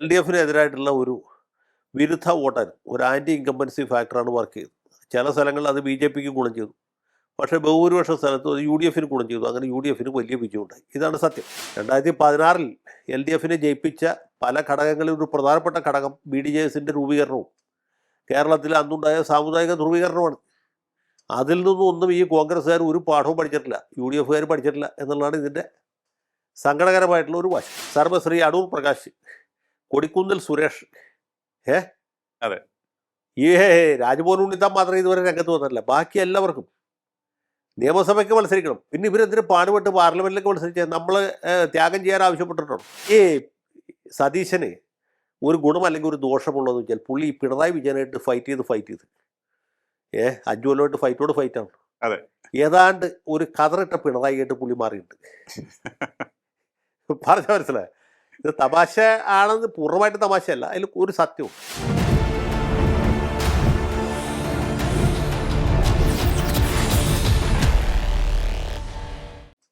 L D എഫിനെതിരായിട്ടുള്ള ഒരു വിരുദ്ധ വോട്ടാണ്, ഒരു ആൻറ്റി ഇൻകംബൻസി ഫാക്ടറാണ് വർക്ക് ചെയ്തത്. ചില സ്ഥലങ്ങളിൽ അത് ബി ജെ പിക്ക് ഗുണം ചെയ്തു, പക്ഷേ ബഹുഭൂരിപക്ഷ സ്ഥലത്തും അത് യു ഡി എഫിന് ഗുണം ചെയ്തു. അങ്ങനെ യു ഡി എഫിന് വലിയ വിജയമുണ്ടായി. ഇതാണ് സത്യം. 2016 എൽ ഡി എഫിനെ ജയിപ്പിച്ച പല ഘടകങ്ങളിൽ ഒരു പ്രധാനപ്പെട്ട ഘടകം ബി ഡി ജെ എസിൻ്റെ രൂപീകരണവും കേരളത്തിൽ അന്നുണ്ടായ സാമുദായിക ധ്രുവീകരണമാണ്. അതിൽ നിന്നൊന്നും ഈ കോൺഗ്രസ്സുകാർ ഒരു പാഠവും പഠിച്ചിട്ടില്ല, യു ഡി എഫുകാർ പഠിച്ചിട്ടില്ല എന്നുള്ളതാണ് ഇതിൻ്റെ സങ്കടകരമായിട്ടുള്ള ഒരു വശം. സർവശ്രീ അടൂർ പ്രകാശ്, കൊടിക്കുന്നിൽ സുരേഷ്, അതെ, ഈ രാജ്ഭവൻ ഉണ്ണിത്താൻ മാത്രമേ ഇതുവരെ രംഗത്ത് വന്നിട്ടില്ല. ബാക്കി എല്ലാവർക്കും നിയമസഭയ്ക്ക് മത്സരിക്കണം. പിന്നെ ഇവരെന്തിന് പാടുപെട്ട് പാർലമെന്റിലേക്ക് മത്സരിച്ച് നമ്മൾ ത്യാഗം ചെയ്യാൻ ആവശ്യപ്പെട്ടിട്ടുണ്ടോ? ഈ സതീശന് ഒരു ഗുണം അല്ലെങ്കിൽ ഒരു ദോഷമുള്ളതെന്ന് വെച്ചാൽ പുള്ളി പിണറായി വിജയനായിട്ട് ഫൈറ്റ് ചെയ്ത് 5 കൊല്ലമായിട്ട് ഫൈറ്റാണ്. അതെ, ഏതാണ്ട് ഒരു കതറിട്ട പിണറായിയായിട്ട് പുള്ളി മാറിയിട്ടുണ്ട്. പറഞ്ഞ മനസ്സിലായ, ഇത് തമാശ ആണെന്ന് പൂർണ്ണമായിട്ട് തമാശയല്ല, അതിൽ ഒരു സത്യവും.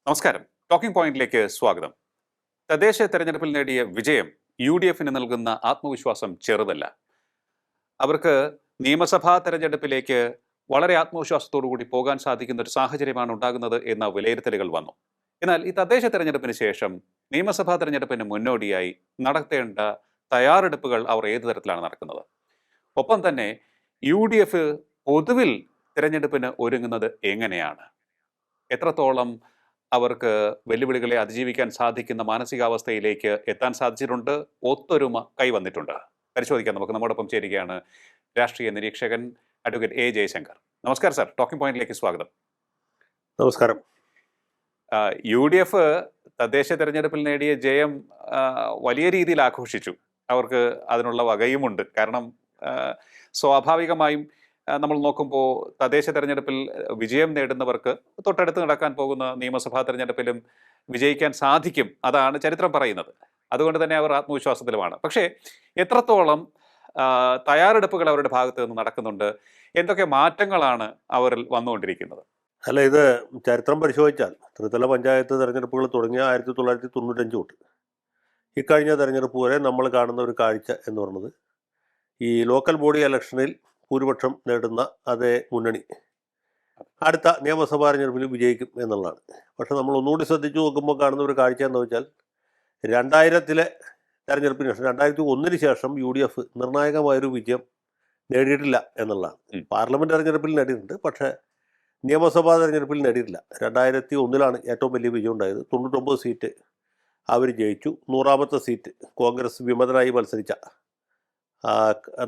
നമസ്കാരം. ടോക്കിംഗ് പോയിന്റിലേക്ക് സ്വാഗതം. തദ്ദേശ തെരഞ്ഞെടുപ്പിൽ നേടിയ വിജയം യു ഡി എഫിന് നൽകുന്ന ആത്മവിശ്വാസം ചെറുതല്ല. അവർക്ക് നിയമസഭാ തെരഞ്ഞെടുപ്പിലേക്ക് വളരെ ആത്മവിശ്വാസത്തോടു കൂടി പോകാൻ സാധിക്കുന്ന ഒരു സാഹചര്യമാണ് ഉണ്ടാകുന്നത് എന്ന വിലയിരുത്തലുകൾ വന്നു. എന്നാൽ ഈ തദ്ദേശ തെരഞ്ഞെടുപ്പിന് ശേഷം നിയമസഭാ തെരഞ്ഞെടുപ്പിന് മുന്നോടിയായി നടത്തേണ്ട തയ്യാറെടുപ്പുകൾ അവർ ഏതു തരത്തിലാണ് നടക്കുന്നത്? ഒപ്പം തന്നെ യു ഡി എഫ് പൊതുവിൽ തിരഞ്ഞെടുപ്പിന് ഒരുങ്ങുന്നത് എങ്ങനെയാണ്? എത്രത്തോളം അവർക്ക് വെല്ലുവിളികളെ അതിജീവിക്കാൻ സാധിക്കുന്ന മാനസികാവസ്ഥയിലേക്ക് എത്താൻ സാധിച്ചിട്ടുണ്ട്? ഒത്തൊരുമ കൈവന്നിട്ടുണ്ട്? പരിശോധിക്കാൻ നമുക്ക് നമ്മോടൊപ്പം ചേരുകയാണ് രാഷ്ട്രീയ നിരീക്ഷകൻ അഡ്വക്കേറ്റ് എ ജയശങ്കർ. നമസ്കാരം സർ, ടോക്കിംഗ് പോയിന്റിലേക്ക് സ്വാഗതം. നമസ്കാരം. യു ഡി എഫ് തദ്ദേശ തെരഞ്ഞെടുപ്പിൽ നേടിയ ജയം വലിയ രീതിയിൽ ആഘോഷിച്ചു. അവർക്ക് അതിനുള്ള വകയുമുണ്ട്. കാരണം സ്വാഭാവികമായും നമ്മൾ നോക്കുമ്പോൾ തദ്ദേശ തെരഞ്ഞെടുപ്പിൽ വിജയം നേടുന്നവർക്ക് തൊട്ടടുത്ത് നടക്കാൻ പോകുന്ന നിയമസഭാ തെരഞ്ഞെടുപ്പിലും വിജയിക്കാൻ സാധിക്കും. അതാണ് ചരിത്രം പറയുന്നത്. അതുകൊണ്ട് തന്നെ അവർ ആത്മവിശ്വാസത്തിലുമാണ്. പക്ഷേ എത്രത്തോളം തയ്യാറെടുപ്പുകൾ അവരുടെ ഭാഗത്ത് നിന്ന് നടക്കുന്നുണ്ട്? എന്തൊക്കെ മാറ്റങ്ങളാണ് അവരിൽ വന്നുകൊണ്ടിരിക്കുന്നത്? അല്ല, ഇത് ചരിത്രം പരിശോധിച്ചാൽ ത്രിതല പഞ്ചായത്ത് തെരഞ്ഞെടുപ്പുകൾ തുടങ്ങിയ 1995 തൊട്ട് ഇക്കഴിഞ്ഞ തെരഞ്ഞെടുപ്പ് വരെ നമ്മൾ കാണുന്ന ഒരു കാഴ്ച എന്ന് പറയുന്നത്, ഈ ലോക്കൽ ബോഡി ഇലക്ഷനിൽ ഭൂരിപക്ഷം നേടുന്ന അതേ മുന്നണി അടുത്ത നിയമസഭാ തെരഞ്ഞെടുപ്പിൽ വിജയിക്കും എന്നുള്ളതാണ്. പക്ഷെ നമ്മൾ ഒന്നുകൂടി ശ്രദ്ധിച്ചു നോക്കുമ്പോൾ കാണുന്ന ഒരു കാഴ്ച എന്ന് വെച്ചാൽ 2000 തെരഞ്ഞെടുപ്പിന് ശേഷം 2001 ശേഷം യു ഡി എഫ് നിർണായകമായൊരു വിജയം നേടിയിട്ടില്ല എന്നുള്ളതാണ്. പാർലമെൻറ്റ് തെരഞ്ഞെടുപ്പിൽ നേടിയിട്ടുണ്ട്, പക്ഷേ നിയമസഭാ തെരഞ്ഞെടുപ്പിൽ നേടിയിട്ടില്ല. 2001 ഏറ്റവും വലിയ വിജയം ഉണ്ടായത്. 99 സീറ്റ് അവർ ജയിച്ചു. 100ാമത്തെ സീറ്റ് കോൺഗ്രസ് വിമതനായി മത്സരിച്ച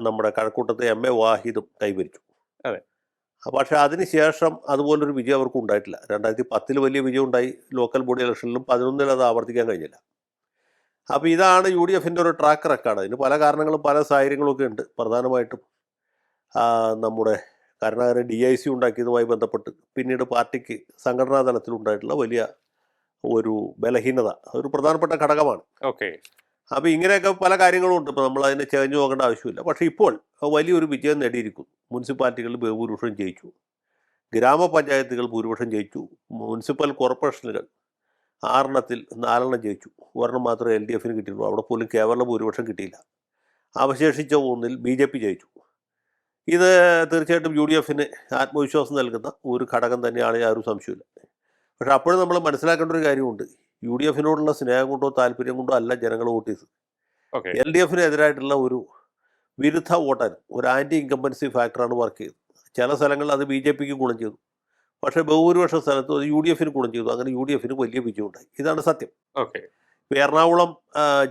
നമ്മുടെ കഴക്കൂട്ടത്തെ എം എ വാഹിദും കൈവരിച്ചു. അതെ. പക്ഷേ അതിനുശേഷം അതുപോലൊരു വിജയം അവർക്ക് ഉണ്ടായിട്ടില്ല. 2010 വലിയ വിജയം ഉണ്ടായി ലോക്കൽ ബോഡി ഇലക്ഷനിലും. 2011 അത് ആവർത്തിക്കാൻ കഴിഞ്ഞില്ല. അപ്പോൾ ഇതാണ് യു ഡി എഫിൻ്റെ ഒരു ട്രാക്ക് റെക്കോർഡ്. അതിന് പല കാരണങ്ങളും പല സാഹചര്യങ്ങളൊക്കെ ഉണ്ട്. പ്രധാനമായിട്ടും നമ്മുടെ കരുണാകരൻ DIC ഉണ്ടാക്കിയതുമായി ബന്ധപ്പെട്ട് പിന്നീട് പാർട്ടിക്ക് സംഘടനാ തലത്തിലുണ്ടായിട്ടുള്ള വലിയ ഒരു ബലഹീനത ഒരു പ്രധാനപ്പെട്ട ഘടകമാണ്. ഓക്കെ. അപ്പോൾ ഇങ്ങനെയൊക്കെ പല കാര്യങ്ങളും ഉണ്ട്. ഇപ്പോൾ നമ്മൾ അതിനെ ചേഞ്ച് നോക്കേണ്ട ആവശ്യമില്ല. പക്ഷേ ഇപ്പോൾ വലിയൊരു വിജയം നേടിയിരിക്കുന്നു. മുനിസിപ്പാലിറ്റികളിൽ ബഹുഭൂരിപക്ഷം ജയിച്ചു, ഗ്രാമപഞ്ചായത്തുകൾ ഭൂരിപക്ഷം ജയിച്ചു, മുനിസിപ്പൽ കോർപ്പറേഷനുകൾ 6 4 ജയിച്ചു. ഒരെണ്ണം മാത്രമേ എൽ ഡി എഫിന് കിട്ടിയുള്ളൂ. അവിടെ പോലും കേവല ഭൂരിപക്ഷം കിട്ടിയില്ല. അവശേഷിച്ച 1 BJP ജയിച്ചു. ഇത് തീർച്ചയായിട്ടും യു ഡി എഫിന് ആത്മവിശ്വാസം നൽകുന്ന ഒരു ഘടകം തന്നെയാണ്, യാതൊരു സംശയമില്ല. പക്ഷെ അപ്പോഴും നമ്മൾ മനസ്സിലാക്കേണ്ട ഒരു കാര്യമുണ്ട്. യു ഡി എഫിനോടുള്ള സ്നേഹം കൊണ്ടോ താല്പര്യം കൊണ്ടോ അല്ല ജനങ്ങൾ വോട്ട് ചെയ്തത്. എൽ ഡി എഫിനെതിരായിട്ടുള്ള ഒരു വിരുദ്ധ വോട്ടാണ്, ഒരു ആൻറ്റി ഇൻകംബൻസി ഫാക്ടറാണ് വർക്ക് ചെയ്തത്. ചില സ്ഥലങ്ങളിൽ അത് ബി ജെ പിക്ക് ഗുണം ചെയ്തു, പക്ഷേ ബഹുഭൂരിപക്ഷ സ്ഥലത്തും അത് യു ഡി എഫിന് ഗുണം ചെയ്തു. അങ്ങനെ യു ഡി എഫിന് വലിയ വിജയമുണ്ടായി. ഇതാണ് സത്യം. ഓക്കെ. ഇപ്പോൾ എറണാകുളം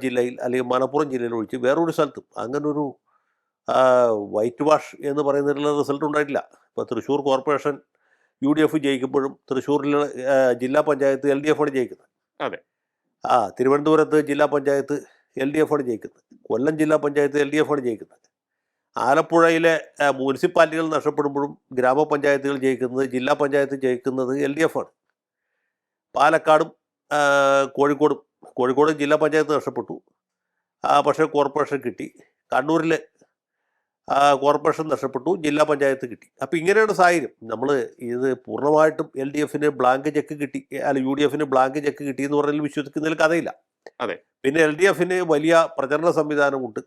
ജില്ലയിൽ അല്ലെങ്കിൽ മലപ്പുറം ജില്ലയിൽ ഒഴിച്ച് വേറൊരു സ്ഥലത്തും അങ്ങനൊരു വൈറ്റ് വാഷ് എന്ന് പറയുന്നതിലുള്ള റിസൾട്ട് ഉണ്ടായിട്ടില്ല. ഇപ്പോൾ Thrissur corporation U D F ജയിക്കുമ്പോഴും തൃശ്ശൂരിലെ ജില്ലാ പഞ്ചായത്ത് എൽ ഡി എഫാണ് ജയിക്കുന്നത്. അതെ. തിരുവനന്തപുരത്ത് ജില്ലാ പഞ്ചായത്ത് എൽ ഡി എഫാണ് ജയിക്കുന്നത്. കൊല്ലം ജില്ലാ പഞ്ചായത്ത് എൽ ഡി എഫാണ് ജയിക്കുന്നത്. ആലപ്പുഴയിലെ മുനിസിപ്പാലിറ്റികൾ നഷ്ടപ്പെടുമ്പോഴും ഗ്രാമപഞ്ചായത്തുകൾ ജയിക്കുന്നത്, ജില്ലാ പഞ്ചായത്ത് ജയിക്കുന്നത് എൽ ഡി എഫാണ്. പാലക്കാടും കോഴിക്കോടും ജില്ലാ പഞ്ചായത്ത് നഷ്ടപ്പെട്ടു, പക്ഷേ കോർപ്പറേഷൻ കിട്ടി. കണ്ണൂരിലെ കോർപ്പറേഷൻ നഷ്ടപ്പെട്ടു, ജില്ലാ പഞ്ചായത്ത് കിട്ടി. അപ്പോൾ ഇങ്ങനെയാണ് സാഹചര്യം. നമ്മൾ ഇത് പൂർണ്ണമായിട്ടും എൽ ഡി എഫിന് ബ്ലാങ്ക് ചെക്ക് കിട്ടി, അല്ല യു ഡി എഫിന് ബ്ലാങ്ക് ചെക്ക് കിട്ടി എന്ന് പറഞ്ഞാൽ വിശ്വസിക്കുന്നതിൽ കഥയില്ല. അതെ. പിന്നെ LDFന് വലിയ പ്രചരണ സംവിധാനമുണ്ട്,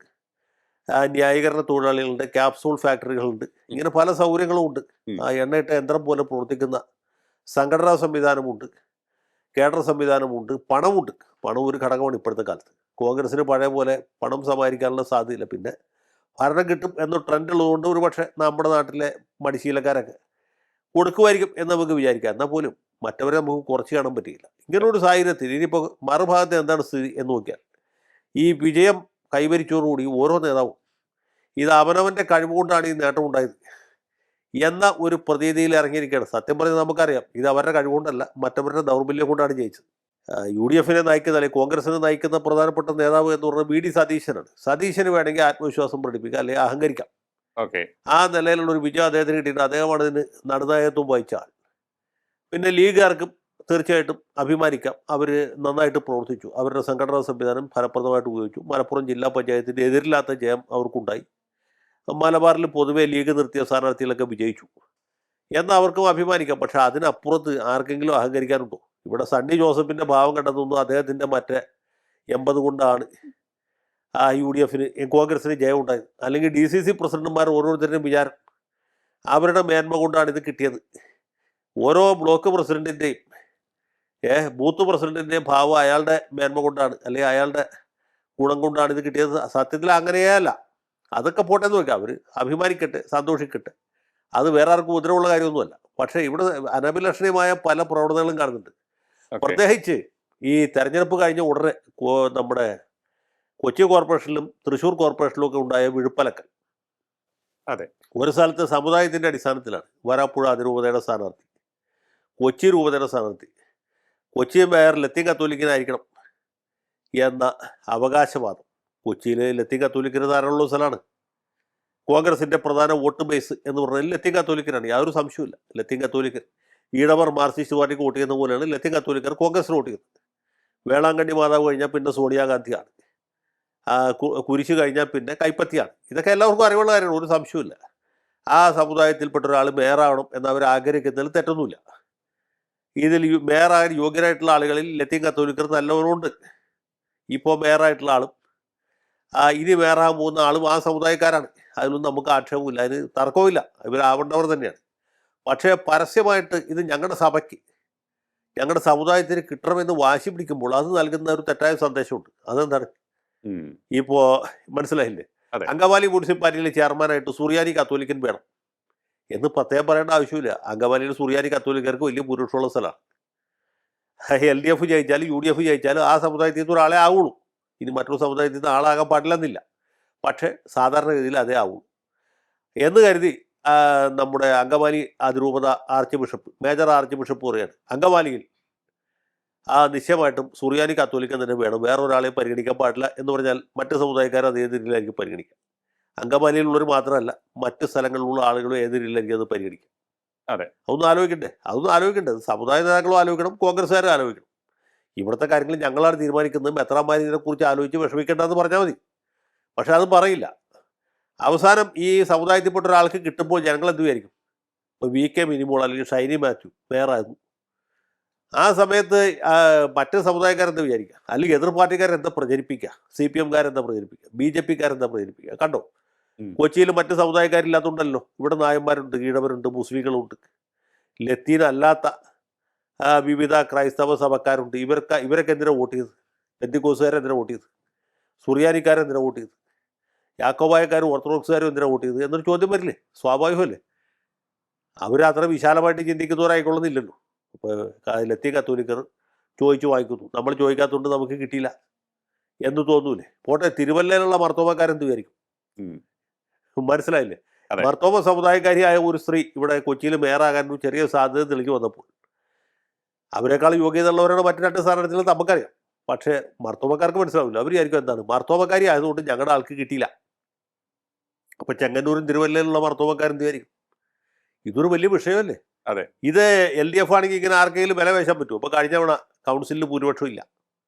ന്യായീകരണ തൊഴിലാളികളുണ്ട്, ക്യാപ്സൂൾ ഫാക്ടറികളുണ്ട്, ഇങ്ങനെ പല സൗകര്യങ്ങളും ഉണ്ട്. ഉം. എണ്ണയിട്ട യന്ത്രം പോലെ പ്രവർത്തിക്കുന്ന സംഘടനാ സംവിധാനമുണ്ട്, കേഡർ സംവിധാനമുണ്ട്, പണമുണ്ട്. പണം ഒരു ഘടകമാണ് ഇപ്പോഴത്തെ കാലത്ത്. കോൺഗ്രസിന് പഴയ പോലെ പണം സമാഹരിക്കാനുള്ള സാധ്യതയില്ല. പിന്നെ ഭരണം കിട്ടും എന്ന ട്രെൻഡ് ഉള്ളതുകൊണ്ട് ഒരു പക്ഷേ നമ്മുടെ നാട്ടിലെ മടിശീലക്കാരൊക്കെ കൊടുക്കുമായിരിക്കും എന്ന് നമുക്ക് വിചാരിക്കാം. എന്നാൽ പോലും മറ്റവരെ നമുക്ക് കുറച്ച് കാണാൻ പറ്റിയില്ല. ഇങ്ങനൊരു സാഹചര്യത്തിൽ ഇനിയിപ്പോൾ മറുഭാഗത്ത് എന്താണ് സ്ഥിതി എന്ന് നോക്കിയാൽ, ഈ വിജയം കൈവരിച്ചതോടുകൂടി ഓരോ നേതാവും ഇത് അവനവൻ്റെ കഴിവുകൊണ്ടാണ് ഈ നേട്ടം ഉണ്ടായത് എന്ന ഒരു പ്രതീതിയിൽ ഇറങ്ങിയിരിക്കുകയാണ്. സത്യം പറഞ്ഞാൽ നമുക്കറിയാം ഇത് അവരുടെ കഴിവുകൊണ്ടല്ല, മറ്റവരുടെ ദൗർബല്യം കൊണ്ടാണ് ജയിച്ചത്. UDF നയിക്കുന്ന അല്ലെങ്കിൽ കോൺഗ്രസിനെ നയിക്കുന്ന പ്രധാനപ്പെട്ട നേതാവ് എന്ന് പറഞ്ഞാൽ VD സതീശനാണ്. സതീശന് വേണമെങ്കിൽ ആത്മവിശ്വാസം പ്രകടിപ്പിക്കാം, അല്ലെങ്കിൽ അഹങ്കരിക്കാം. ഓക്കെ. ആ നിലയിലുള്ള ഒരു വിജയം അദ്ദേഹത്തിന് കിട്ടിയിട്ട് അദ്ദേഹമാണ് ഇതിന് നടുനായകത്വം വഹിച്ച ആൾ. പിന്നെ ലീഗുകാർക്കും തീർച്ചയായിട്ടും അഭിമാനിക്കാം, അവർ നന്നായിട്ട് പ്രവർത്തിച്ചു, അവരുടെ സംഘടനാ സംവിധാനം ഫലപ്രദമായിട്ട് ഉപയോഗിച്ചു. മലപ്പുറം ജില്ലാ പഞ്ചായത്തിൻ്റെ എതിരില്ലാത്ത ജയം അവർക്കുണ്ടായി. മലബാറിൽ പൊതുവെ ലീഗ് നിർത്തിയ സ്ഥാനാർത്ഥികളൊക്കെ വിജയിച്ചു എന്ന് അവർക്കും അഭിമാനിക്കാം. പക്ഷെ അതിനപ്പുറത്ത് ആർക്കെങ്കിലും അഹങ്കരിക്കാനുണ്ടോ? ഇവിടെ സണ്ണി ജോസഫിൻ്റെ ഭാവം കണ്ടെത്തുന്നു അദ്ദേഹത്തിൻ്റെ മറ്റേ 80 കൊണ്ടാണ് UDF കോൺഗ്രസിന് ജയം ഉണ്ടായത്. അല്ലെങ്കിൽ DCC പ്രസിഡന്റുമാർ ഓരോരുത്തരുടെയും വിചാരം അവരുടെ മേന്മ കൊണ്ടാണ് ഇത് കിട്ടിയത്. ഓരോ ബ്ലോക്ക് പ്രസിഡന്റിൻ്റെയും ബൂത്ത് പ്രസിഡന്റിൻ്റെയും ഭാവം അയാളുടെ മേന്മ കൊണ്ടാണ്, അല്ലെങ്കിൽ അയാളുടെ ഗുണം കൊണ്ടാണ് ഇത് കിട്ടിയത്. സത്യത്തിൽ അങ്ങനെയേ അല്ല. അതൊക്കെ പോട്ടെ എന്ന് നോക്കാം, അവർ അഭിമാനിക്കട്ടെ, സന്തോഷിക്കട്ടെ, അത് വേറെ ആർക്കും ഉപദ്രവമുള്ള കാര്യമൊന്നുമല്ല. പക്ഷേ ഇവിടെ അനഭിലഷണീയമായ പല പ്രവണതകളും കാണുന്നുണ്ട്. പ്രത്യേകിച്ച് ഈ തെരഞ്ഞെടുപ്പ് കഴിഞ്ഞ ഉടനെ നമ്മുടെ കൊച്ചി കോർപ്പറേഷനിലും തൃശ്ശൂർ കോർപ്പറേഷനിലും ഒക്കെ ഉണ്ടായ വിഴുപ്പലക്കൽ. അതെ. ഒരു സ്ഥലത്ത് സമുദായത്തിൻ്റെ അടിസ്ഥാനത്തിലാണ് വരാപ്പുഴ അതിരൂപതയുടെ സ്ഥാനാർത്ഥി, കൊച്ചി രൂപതയുടെ സ്ഥാനാർത്ഥി, കൊച്ചി മേയർ ലത്തീൻ കത്തോലിക്കനായിരിക്കണം എന്ന അവകാശവാദം. കൊച്ചിയിൽ ലത്തീൻ കത്തോലിക്കന് ധാരാളമുള്ള സ്ഥലമാണ്. കോൺഗ്രസിൻ്റെ പ്രധാന വോട്ട് ബേസ് എന്ന് പറഞ്ഞാൽ ലത്തീൻ കത്തോലിക്കനാണ്, യാതൊരു സംശയമില്ല. ലത്തീൻ കത്തോലിക്കൻ ഈഴവർ മാർക്സിസ്റ്റ് പാർട്ടിക്ക് വോട്ട് ചെയ്യുന്ന പോലെയാണ് ലത്തീൻ കത്തോലിക്കർ കോൺഗ്രസിന് വോട്ട് ചെയ്യുന്നത്. വേളാങ്കണ്ണി മാതാവ് കഴിഞ്ഞാൽ പിന്നെ സോണിയാഗാന്ധിയാണ്, കുരിശ് കഴിഞ്ഞാൽ പിന്നെ കൈപ്പത്തിയാണ്. ഇതൊക്കെ എല്ലാവർക്കും അറിവുള്ള കാര്യമാണ്, ഒരു സംശയമില്ല. ആ സമുദായത്തിൽപ്പെട്ട ഒരാൾ മേയറാവണം എന്നവർ ആഗ്രഹിക്കുന്നതിൽ തെറ്റൊന്നുമില്ല. ഇതിൽ മേയറാകാൻ യോഗ്യരായിട്ടുള്ള ആളുകളിൽ ലത്തീൻ കത്തോലിക്കർ നല്ലവരുണ്ട്. ഇപ്പോൾ മേയറായിട്ടുള്ള ആളും ഇനി മേയറാകാൻ പോകുന്ന ആളും ആ സമുദായക്കാരാണ്. അതിലൊന്നും നമുക്ക് ആക്ഷേപമില്ല, അതിന് തർക്കവുമില്ല, ഇവരാവേണ്ടവർ തന്നെയാണ്. പക്ഷേ പരസ്യമായിട്ട് ഇത് ഞങ്ങളുടെ സഭയ്ക്ക്, ഞങ്ങളുടെ സമുദായത്തിന് കിട്ടണമെന്ന് വാശി പിടിക്കുമ്പോൾ അത് നൽകുന്ന ഒരു തെറ്റായ സന്ദേശമുണ്ട്. അതെന്താണ്? ഇപ്പോൾ മനസ്സിലായില്ലേ? അങ്കമാലി മുനിസിപ്പാലിറ്റിയിലെ ചെയർമാനായിട്ട് സുറിയാനി കത്തോലിക്കൻ വേണം എന്ന് പ്രത്യേകം പറയേണ്ട ആവശ്യമില്ല. അങ്കമാലിയിൽ സുറിയാനി കത്തോലിക്കർക്ക് വലിയ ഭൂരിപക്ഷമുള്ള സ്ഥലമാണ്. LDF ജയിച്ചാലും UDF ജയിച്ചാലും ആ സമുദായത്തിൽ നിന്ന് ഒരാളെ ആവുള്ളൂ. ഇനി മറ്റൊരു സമുദായത്തിൽ നിന്ന് ആളാകാൻ പാടില്ലെന്നില്ല. പക്ഷേ സാധാരണഗതിയിൽ അതേ ആവുള്ളൂ എന്ന് കരുതി നമ്മുടെ അങ്കമാലി അതിരൂപത arch bishop, major arch bishop പറയുകയാണ് അങ്കമാലിയിൽ നിശ്ചയമായിട്ടും സുറിയാനി കത്തോലിക്കൻ തന്നെ വേണം, വേറൊരാളെ പരിഗണിക്കാൻ പാടില്ല എന്ന് പറഞ്ഞാൽ മറ്റ് സമുദായക്കാർ അത് ഏത് രീതിയിലായിരിക്കും പരിഗണിക്കുക? അങ്കമാലിയിലുള്ളവർ മാത്രമല്ല, മറ്റ് സ്ഥലങ്ങളിലുള്ള ആളുകളും ഏത് രീതിയിലായിരിക്കും അത് പരിഗണിക്കുക? അതെ, അതൊന്നും ആലോചിക്കണ്ടേ? സമുദായ നേതാക്കളും ആലോചിക്കണം, കോൺഗ്രസ്സുകാരും ആലോചിക്കണം. ഇവിടുത്തെ കാര്യങ്ങൾ ഞങ്ങളാണ് തീരുമാനിക്കുന്നത്, മെത്രാന്മാർ ഇതിനെക്കുറിച്ച് ആലോചിച്ച് വിഷമിക്കേണ്ടതെന്ന് പറഞ്ഞാൽ മതി. പക്ഷെ അത് പറയില്ല. അവസാനം ഈ സമുദായത്തിൽപ്പെട്ട ഒരാൾക്ക് കിട്ടുമ്പോൾ ജനങ്ങൾ എന്ത് വിചാരിക്കും? ഇപ്പോൾ VK മിനിമോൾ അല്ലെങ്കിൽ ഷൈനി മാത്യു മേയറായിരുന്നു. ആ സമയത്ത് മറ്റ് സമുദായക്കാരെന്താ വിചാരിക്കുക? അല്ലെങ്കിൽ എതിർ പാർട്ടിക്കാരെന്താ പ്രചരിപ്പിക്കുക? CPMകാരെന്താ പ്രചരിപ്പിക്കുക? BJPക്കാരെന്താ പ്രചരിപ്പിക്കുക? കണ്ടോ, കൊച്ചിയിൽ മറ്റ് സമുദായക്കാരില്ലാത്തതുണ്ടല്ലോ. ഇവിടെ നായന്മാരുണ്ട്, ഈഴവരുണ്ട്, മുസ്ലിങ്ങളുണ്ട്, ലത്തീൻ അല്ലാത്ത വിവിധ ക്രൈസ്തവ സഭക്കാരുണ്ട്. ഇവരൊക്കെ എന്തിനാണ് വോട്ട് ചെയ്തത്? പെന്തിക്കോസുകാരെന്തിനാണ് വോട്ട് ചെയ്തത്? സുറിയാനിക്കാരെന്തിനാണ് വോട്ട് ചെയ്തത്? യാക്കോബായക്കാരും ഓർത്തഡോക്സുകാരും എന്തിനാണ് വോട്ട് ചെയ്തത് എന്നൊരു ചോദ്യം വരില്ലേ? സ്വാഭാവികമല്ലേ? അവരത്ര വിശാലമായിട്ട് ചിന്തിക്കുന്നവരായിക്കൊള്ളുന്നില്ലല്ലോ. ഇപ്പോൾ ലത്തീൻ കത്തോലിക്കർ ചോദിച്ചു വാങ്ങിക്കുന്നു, നമ്മൾ ചോദിക്കാത്തതുകൊണ്ട് നമുക്ക് കിട്ടിയില്ല എന്ന് തോന്നൂലേ? പോട്ടെ, തിരുവല്ലയിലുള്ള മർത്തോമക്കാരെന്ത് വിചാരിക്കും? മനസ്സിലായില്ലേ? മർത്തോമ സമുദായക്കാരിയായ ഒരു സ്ത്രീ ഇവിടെ കൊച്ചിയിൽ മേയറാകാൻ ചെറിയ സാധ്യത തെളിഞ്ഞു വന്നപ്പോൾ അവരെക്കാൾ യോഗ്യത ഉള്ളവരാണ് മറ്റു രണ്ട് സ്ഥാനാർത്ഥികൾ നമുക്കറിയാം. പക്ഷേ മർത്തോമക്കാർക്ക് മനസ്സിലാവില്ല. അവർ വിചാരിക്കും എന്താണ്, മർത്തോമക്കാരി ആയതുകൊണ്ട് ഞങ്ങളുടെ ആൾക്ക് കിട്ടിയില്ല. അപ്പം ചെങ്ങന്നൂരും തിരുവല്ലയിലുള്ള മർത്തോമക്കാരെന്ത് വിചാരിക്കും? ഇതൊരു വലിയ വിഷയമല്ലേ? അതെ. ഇത് LDF ആണെങ്കിൽ ഇങ്ങനെ ആർക്കെങ്കിലും വില വേശാൻ പറ്റുമോ? അപ്പോൾ കഴിഞ്ഞ തവണ കൗൺസിലിൽ ഭൂരിപക്ഷം ഇല്ല.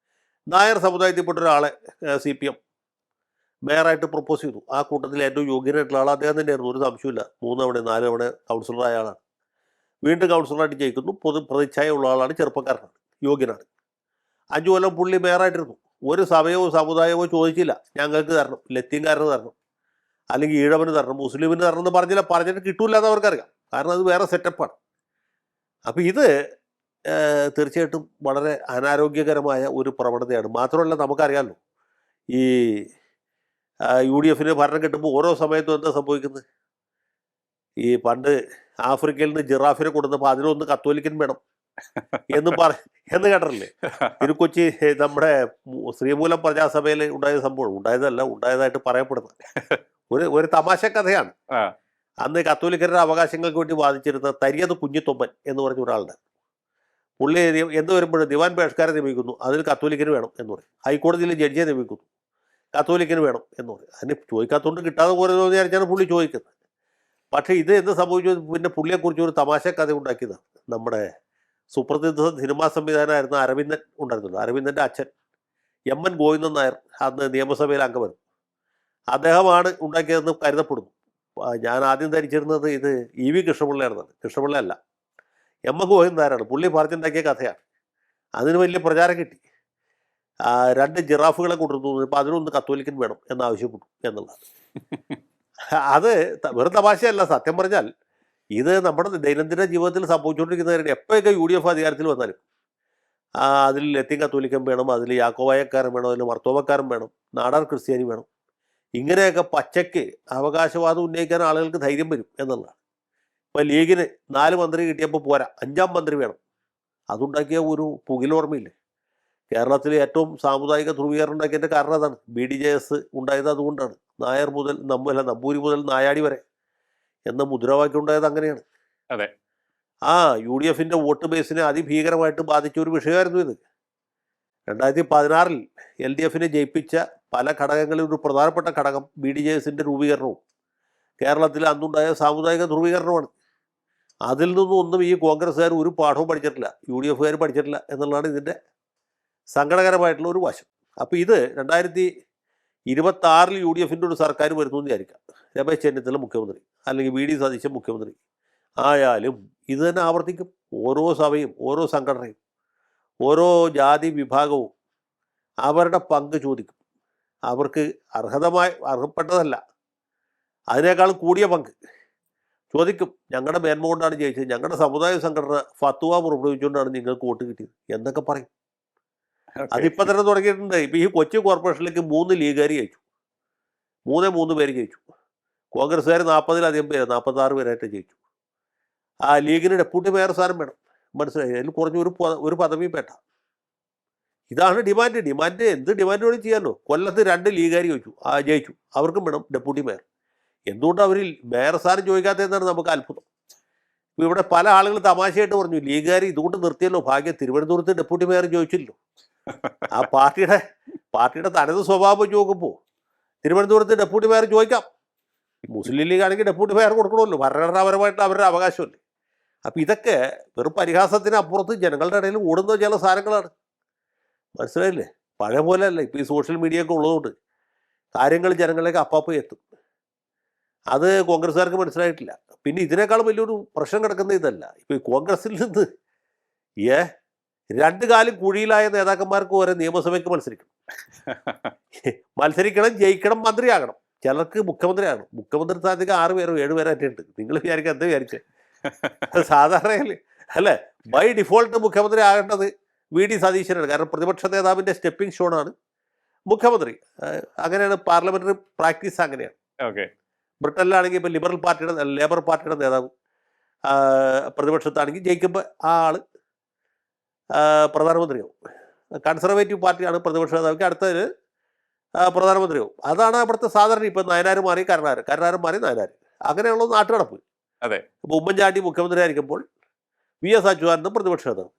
നായർ സമുദായത്തിൽപ്പെട്ട ഒരാളെ CPM മേയറായിട്ട് പ്രപ്പോസ് ചെയ്തു. ആ കൂട്ടത്തിൽ ഏറ്റവും യോഗ്യനായിട്ടുള്ള ആൾ അദ്ദേഹം തന്നെയായിരുന്നു, ഒരു സംശയമില്ല. 3 തവണ 4 തവണ കൗൺസിലറായ ആളാണ്. വീണ്ടും കൗൺസിലറായിട്ട് ജയിക്കുന്നു. പ്രതിച്ഛായ ഉള്ള ആളാണ്, ചെറുപ്പക്കാരനാണ്, യോഗ്യനാണ്. 5 കൊല്ലം പുള്ളി മേയറായിട്ടിരുന്നു. ഒരു സമയവും സമുദായവും ചോദിച്ചില്ല ഞങ്ങൾക്ക് തരണം, ലത്തീൻകാരന് തരണം, അല്ലെങ്കിൽ ഈഴവന് തരണം, മുസ്ലിമിന് തരണം എന്ന് പറഞ്ഞില്ല. പറഞ്ഞിട്ട് കിട്ടൂല എന്ന് അവർക്കറിയാം. കാരണം അത് വേറെ സെറ്റപ്പാണ്. അപ്പം ഇത് തീർച്ചയായിട്ടും വളരെ അനാരോഗ്യകരമായ ഒരു പ്രവണതയാണ്. മാത്രമല്ല നമുക്കറിയാമല്ലോ, ഈ UDF ഭരണം കിട്ടുമ്പോൾ ഓരോ സമയത്തും എന്താ സംഭവിക്കുന്നത്? ഈ പണ്ട് ആഫ്രിക്കയിൽ നിന്ന് ജിറാഫിനെ കൊടുത്തപ്പോൾ അതിലൊന്ന് കത്തോലിക്കൻ വേണം എന്ന് കേട്ടിട്ടില്ലേ? തിരുക്കൊച്ചി നമ്മുടെ ശ്രീമൂലം പ്രജാസഭയിൽ ഉണ്ടായ സംഭവം, ഉണ്ടായതല്ല, ഉണ്ടായതായിട്ട് പറയപ്പെടുന്നത് ഒരു തമാശ കഥയാണ്. അന്ന് കത്തോലിക്കരുടെ അവകാശങ്ങൾക്ക് വേണ്ടി വാദിച്ചിരുന്ന തരിയത് കുഞ്ഞിത്തൊമ്പൻ എന്ന് പറഞ്ഞ ഒരാളുടെ പുള്ളി എന്ത് വരുമ്പോഴും ദിവാൻ പേഷ്കാരെ നിയമിക്കുന്നു, അതിൽ കത്തോലിക്കന് വേണം എന്ന് പറയും. ഹൈക്കോടതിയിൽ ജഡ്ജിയെ നിയമിക്കുന്നു, കത്തോലിക്കന് വേണം എന്ന് പറയും. അതിന് ചോദിക്കാത്തതുകൊണ്ട് കിട്ടാതെ പോരെന്ന് വിചാരിച്ചാണ് പുള്ളി ചോദിക്കുന്നത്. പക്ഷേ ഇത് എന്ത് സംഭവിച്ചു? പിന്നെ പുള്ളിയെക്കുറിച്ച് ഒരു തമാശ കഥ ഉണ്ടാക്കിയതാണ് നമ്മുടെ സുപ്രസിദ്ധ സിനിമാ സംവിധാനമായിരുന്ന അരവിന്ദൻ ഉണ്ടായിരുന്നല്ലോ. അരവിന്ദൻ്റെ അച്ഛൻ MN ഗോവിന്ദൻ നായർ അന്ന് നിയമസഭയിൽ അംഗമായിരുന്നു. അദ്ദേഹമാണ് ഉണ്ടാക്കിയതെന്ന് കരുതപ്പെടുന്നു. ഞാൻ ആദ്യം ധരിച്ചിരുന്നത് ഇത് EV കൃഷ്ണപിള്ളയായിരുന്നാണ്. കൃഷ്ണപിള്ള അല്ല, MN ഗോവിന്ദൻ നായരാണ്. പുള്ളി പറഞ്ഞുണ്ടാക്കിയ കഥയാണ്. അതിന് വലിയ പ്രചാരം കിട്ടി. 2 ജിറാഫുകളെ കൊണ്ടുവന്നു, ഇപ്പോൾ അതിനൊന്ന് കത്തോലിക്കൻ വേണം എന്നാവശ്യപ്പെട്ടു എന്നുള്ളത്. അത് വെറും തമാശയല്ല. സത്യം പറഞ്ഞാൽ ഇത് നമ്മുടെ ദൈനംദിന ജീവിതത്തിൽ സംഭവിച്ചുകൊണ്ടിരിക്കുന്നവരുടെ എപ്പോഴൊക്കെ UDF അധികാരത്തിൽ വന്നാലും അതിൽ ലത്തീൻ കത്തോലിക്കൻ വേണം, അതിൽ യാക്കോബായക്കാരൻ വേണം, അതിൽ മർത്തോമക്കാരൻ വേണം, നാടാർ ക്രിസ്ത്യാനി വേണം. ഇങ്ങനെയൊക്കെ പച്ചയ്ക്ക് അവകാശവാദം ഉന്നയിക്കാൻ ആളുകൾക്ക് ധൈര്യം വരും എന്നുള്ളതാണ്. ഇപ്പോൾ ലീഗിന് 4 മന്ത്രി കിട്ടിയപ്പോൾ പോരാ, 5-ാം മന്ത്രി വേണം. അതുണ്ടാക്കിയ ഒരു പുകിലോർമ്മയില്ലേ? കേരളത്തിൽ ഏറ്റവും സാമുദായിക ധ്രുവീകരണം ഉണ്ടാക്കിയതിൻ്റെ കാരണം അതാണ്. BDJS ഉണ്ടായത് അതുകൊണ്ടാണ്. നായർ മുതൽ നമ്പൂരി മുതൽ നായാടി വരെ എന്ന മുദ്രാവാക്യം ഉണ്ടായത് അങ്ങനെയാണ്. അതെ. UDF വോട്ട് ബേസിനെ അതിഭീകരമായിട്ട് ബാധിച്ച ഒരു വിഷയമായിരുന്നു ഇത്. 2016 LDF ജയിപ്പിച്ച പല ഘടകങ്ങളിൽ ഒരു പ്രധാനപ്പെട്ട ഘടകം BDJS രൂപീകരണവും കേരളത്തിൽ അന്നുണ്ടായ സാമുദായിക ധ്രുവീകരണമാണ്. അതിൽ നിന്നൊന്നും ഈ കോൺഗ്രസ്സുകാർ ഒരു പാഠവും പഠിച്ചിട്ടില്ല, UDF പഠിച്ചിട്ടില്ല എന്നുള്ളതാണ് ഇതിൻ്റെ സങ്കടകരമായിട്ടുള്ള ഒരു വശം. അപ്പോൾ ഇത് 2026 UDF ഒരു സർക്കാർ വരുന്നു എന്ന് വിചാരിക്കാം. രമേശ് ചെന്നിത്തല മുഖ്യമന്ത്രി, അല്ലെങ്കിൽ VD സതീശൻ മുഖ്യമന്ത്രി ആയാലും ഇത് തന്നെ ആവർത്തിക്കും. ഓരോ സഭയും ഓരോ സംഘടനയും ഓരോ ജാതി വിഭാഗവും അവരുടെ പങ്ക് ചോദിക്കും. അവർക്ക് അർഹപ്പെട്ടതല്ല, അതിനേക്കാൾ കൂടിയ പങ്ക് ചോദിക്കും. ഞങ്ങളുടെ മേന്മ കൊണ്ടാണ് ജയിച്ചത്, ഞങ്ങളുടെ സമുദായ സംഘടന ഫത്വ പുറപ്പെടുവിച്ചുകൊണ്ടാണ് നിങ്ങൾക്ക് വോട്ട് കിട്ടിയത് എന്നൊക്കെ പറയും. അതിപ്പോൾ തന്നെ തുടങ്ങിയിട്ടുണ്ട്. ഇപ്പോൾ ഈ കൊച്ചി കോർപ്പറേഷനിലേക്ക് 3 ലീഗുകാർ ജയിച്ചു, 3 പേര് ജയിച്ചു. കോൺഗ്രസ്സുകാർ 40-ലധികം പേര്, 46 പേരായിട്ട് ജയിച്ചു. ലീഗിന് ഡെപ്യൂട്ടി മേയർ സ്ഥാനം വേണം, മനസ്സിലായി? അതിൽ കുറഞ്ഞ ഒരു പദവി വേണ്ട. ഇതാണ് ഡിമാൻഡ്. എന്ത് ഡിമാൻഡ് വേണം ചെയ്യാമല്ലോ. കൊല്ലത്ത് 2 ലീഗുകാർ ജയിച്ചു, അവർക്കും വേണം ഡെപ്യൂട്ടി മേയർ. എന്തുകൊണ്ട് അവർ മേയർ സ്ഥാനം ചോദിക്കാത്തതെന്നാണ് നമുക്ക് അത്ഭുതം. ഇപ്പോൾ ഇവിടെ പല ആളുകൾ തമാശയായിട്ട് പറഞ്ഞു, ലീഗുകാർ ഇതുകൊണ്ട് നിർത്തിയല്ലോ ഭാഗ്യം, തിരുവനന്തപുരത്ത് ഡെപ്യൂട്ടി മേയർ ചോദിച്ചില്ലോ. ആ പാർട്ടിയുടെ തനത് സ്വഭാവം നോക്കുമ്പോൾ തിരുവനന്തപുരത്ത് ഡെപ്യൂട്ടി മേയർ ചോദിക്കാം. മുസ്ലിം ലീഗ് ആണെങ്കിൽ ഡെപ്യൂട്ടി മേയർ കൊടുക്കണമല്ലോ, ഭരണഘടനാപരമായിട്ട് അവരുടെ അവകാശമല്ലേ. അപ്പം ഇതൊക്കെ വെറും പരിഹാസത്തിന് അപ്പുറത്ത് ജനങ്ങളുടെ ഇടയിൽ ഓടുന്ന ചില സാധനങ്ങളാണ്, മനസ്സിലായില്ലേ? പഴയ പോലെ അല്ല. ഇപ്പോൾ ഈ സോഷ്യൽ മീഡിയ ഒക്കെ ഉള്ളതുകൊണ്ട് കാര്യങ്ങൾ ജനങ്ങളിലേക്ക് അപ്പം എത്തും. അത് കോൺഗ്രസ്സുകാർക്ക് മനസ്സിലായിട്ടില്ല. പിന്നെ ഇതിനേക്കാളും വലിയൊരു പ്രശ്നം കിടക്കുന്ന ഇതല്ല, ഇപ്പോൾ ഈ കോൺഗ്രസിൽ നിന്ന് 2 കാലും കുഴിയിലായ നേതാക്കന്മാർക്ക് വരെ നിയമസഭയ്ക്ക് മത്സരിക്കണം, ജയിക്കണം, മന്ത്രിയാകണം. ചിലർക്ക് മുഖ്യമന്ത്രിയാകണം. മുഖ്യമന്ത്രി സ്ഥാനത്തേക്ക് 6 പേരോ 7 പേരായിട്ട് ഉണ്ട്. നിങ്ങൾ വിചാരിക്കുക എന്താ വിചാരിച്ചേ? സാധാരണ അല്ലേ, ബൈ ഡിഫോൾട്ട് മുഖ്യമന്ത്രി ആകേണ്ടത് VD സതീശനാണ്. കാരണം പ്രതിപക്ഷ നേതാവിൻ്റെ സ്റ്റെപ്പിംഗ് സ്റ്റോണാണ് മുഖ്യമന്ത്രി. അങ്ങനെയാണ് പാർലമെന്ററി പ്രാക്ടീസ്, അങ്ങനെയാണ്. ഓക്കെ. ബ്രിട്ടനിലാണെങ്കിൽ ഇപ്പോൾ ലേബർ പാർട്ടിയുടെ നേതാവ് പ്രതിപക്ഷത്താണെങ്കിൽ ജയിക്കുമ്പോൾ ആ ആൾ പ്രധാനമന്ത്രിയാവും. കൺസർവേറ്റീവ് പാർട്ടിയാണ് പ്രതിപക്ഷ നേതാവ്, അടുത്തതിന് പ്രധാനമന്ത്രിയാവും. അതാണ് അവിടുത്തെ സാധാരണ. ഇപ്പം നയനാർ മാറി കരുണാകരൻ മാറി നയനാർ, അങ്ങനെയുള്ള നാട്ടുനടപ്പ്. അതെ. ഇപ്പോൾ ഉമ്മൻചാണ്ടി മുഖ്യമന്ത്രി ആയിരിക്കുമ്പോൾ VS അച്യുതാനന്ദൻ പ്രതിപക്ഷ നേതാവ്,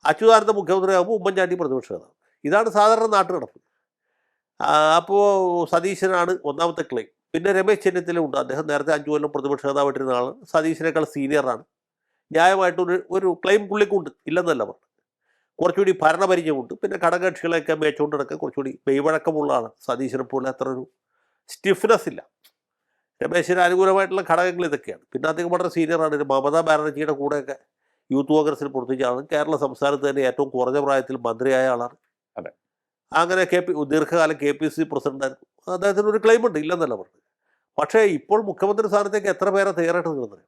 അച്യുതാനന്ദൻ മുഖ്യമന്ത്രിയാകുമ്പോൾ ഉമ്മൻചാണ്ടി പ്രതിപക്ഷ നേതാവ്. ഇതാണ് സാധാരണ നാട്ടുനടപ്പ്. അപ്പോൾ സതീശനാണ് ഒന്നാമത്തെ ക്ലെയിം. പിന്നെ രമേശ് ചെന്നിത്തല ഉണ്ട്. അദ്ദേഹം നേരത്തെ 5 കൊല്ലം പ്രതിപക്ഷ നേതാവായിട്ടിരുന്ന ആളാണ്, സതീശനേക്കാൾ സീനിയറാണ്. ന്യായമായിട്ടൊരു ക്ലെയിം പുള്ളിക്കുണ്ട്, ഇല്ലെന്നല്ല പറഞ്ഞു. കുറച്ചുകൂടി ഭരണപരിചയമുണ്ട്. പിന്നെ ഘടകകക്ഷികളെയൊക്കെ മേച്ചുകൊണ്ട് നടക്കാൻ കുറച്ചുകൂടി മെയ്വഴക്കമുള്ളതാണ്. സതീശനെ പോലെ അത്ര ഒരു സ്റ്റിഫ്നെസ് ഇല്ല. രമേശിന് അനുകൂലമായിട്ടുള്ള ഘടകങ്ങൾ ഇതൊക്കെയാണ്. പിന്നെ അദ്ദേഹം വളരെ സീനിയറാണ്. മമതാ ബാനർജിയുടെ കൂടെയൊക്കെ യൂത്ത് കോൺഗ്രസിൽ പ്രവർത്തിച്ച ആളാണ്. കേരള സംസ്ഥാനത്ത് തന്നെ ഏറ്റവും കുറഞ്ഞ പ്രായത്തിൽ മന്ത്രിയായ ആളാണ്. അതെ. അങ്ങനെ ദീർഘകാലം KPCC പ്രസിഡന്റായിരുന്നു. അദ്ദേഹത്തിന് ഒരു ക്ലെയിമുണ്ട്, ഇല്ലെന്നല്ല പറഞ്ഞു. പക്ഷേ ഇപ്പോൾ മുഖ്യമന്ത്രി സ്ഥാനത്തേക്ക് എത്ര പേരെ തയ്യാറായിട്ട് നിൽക്കുന്നത്?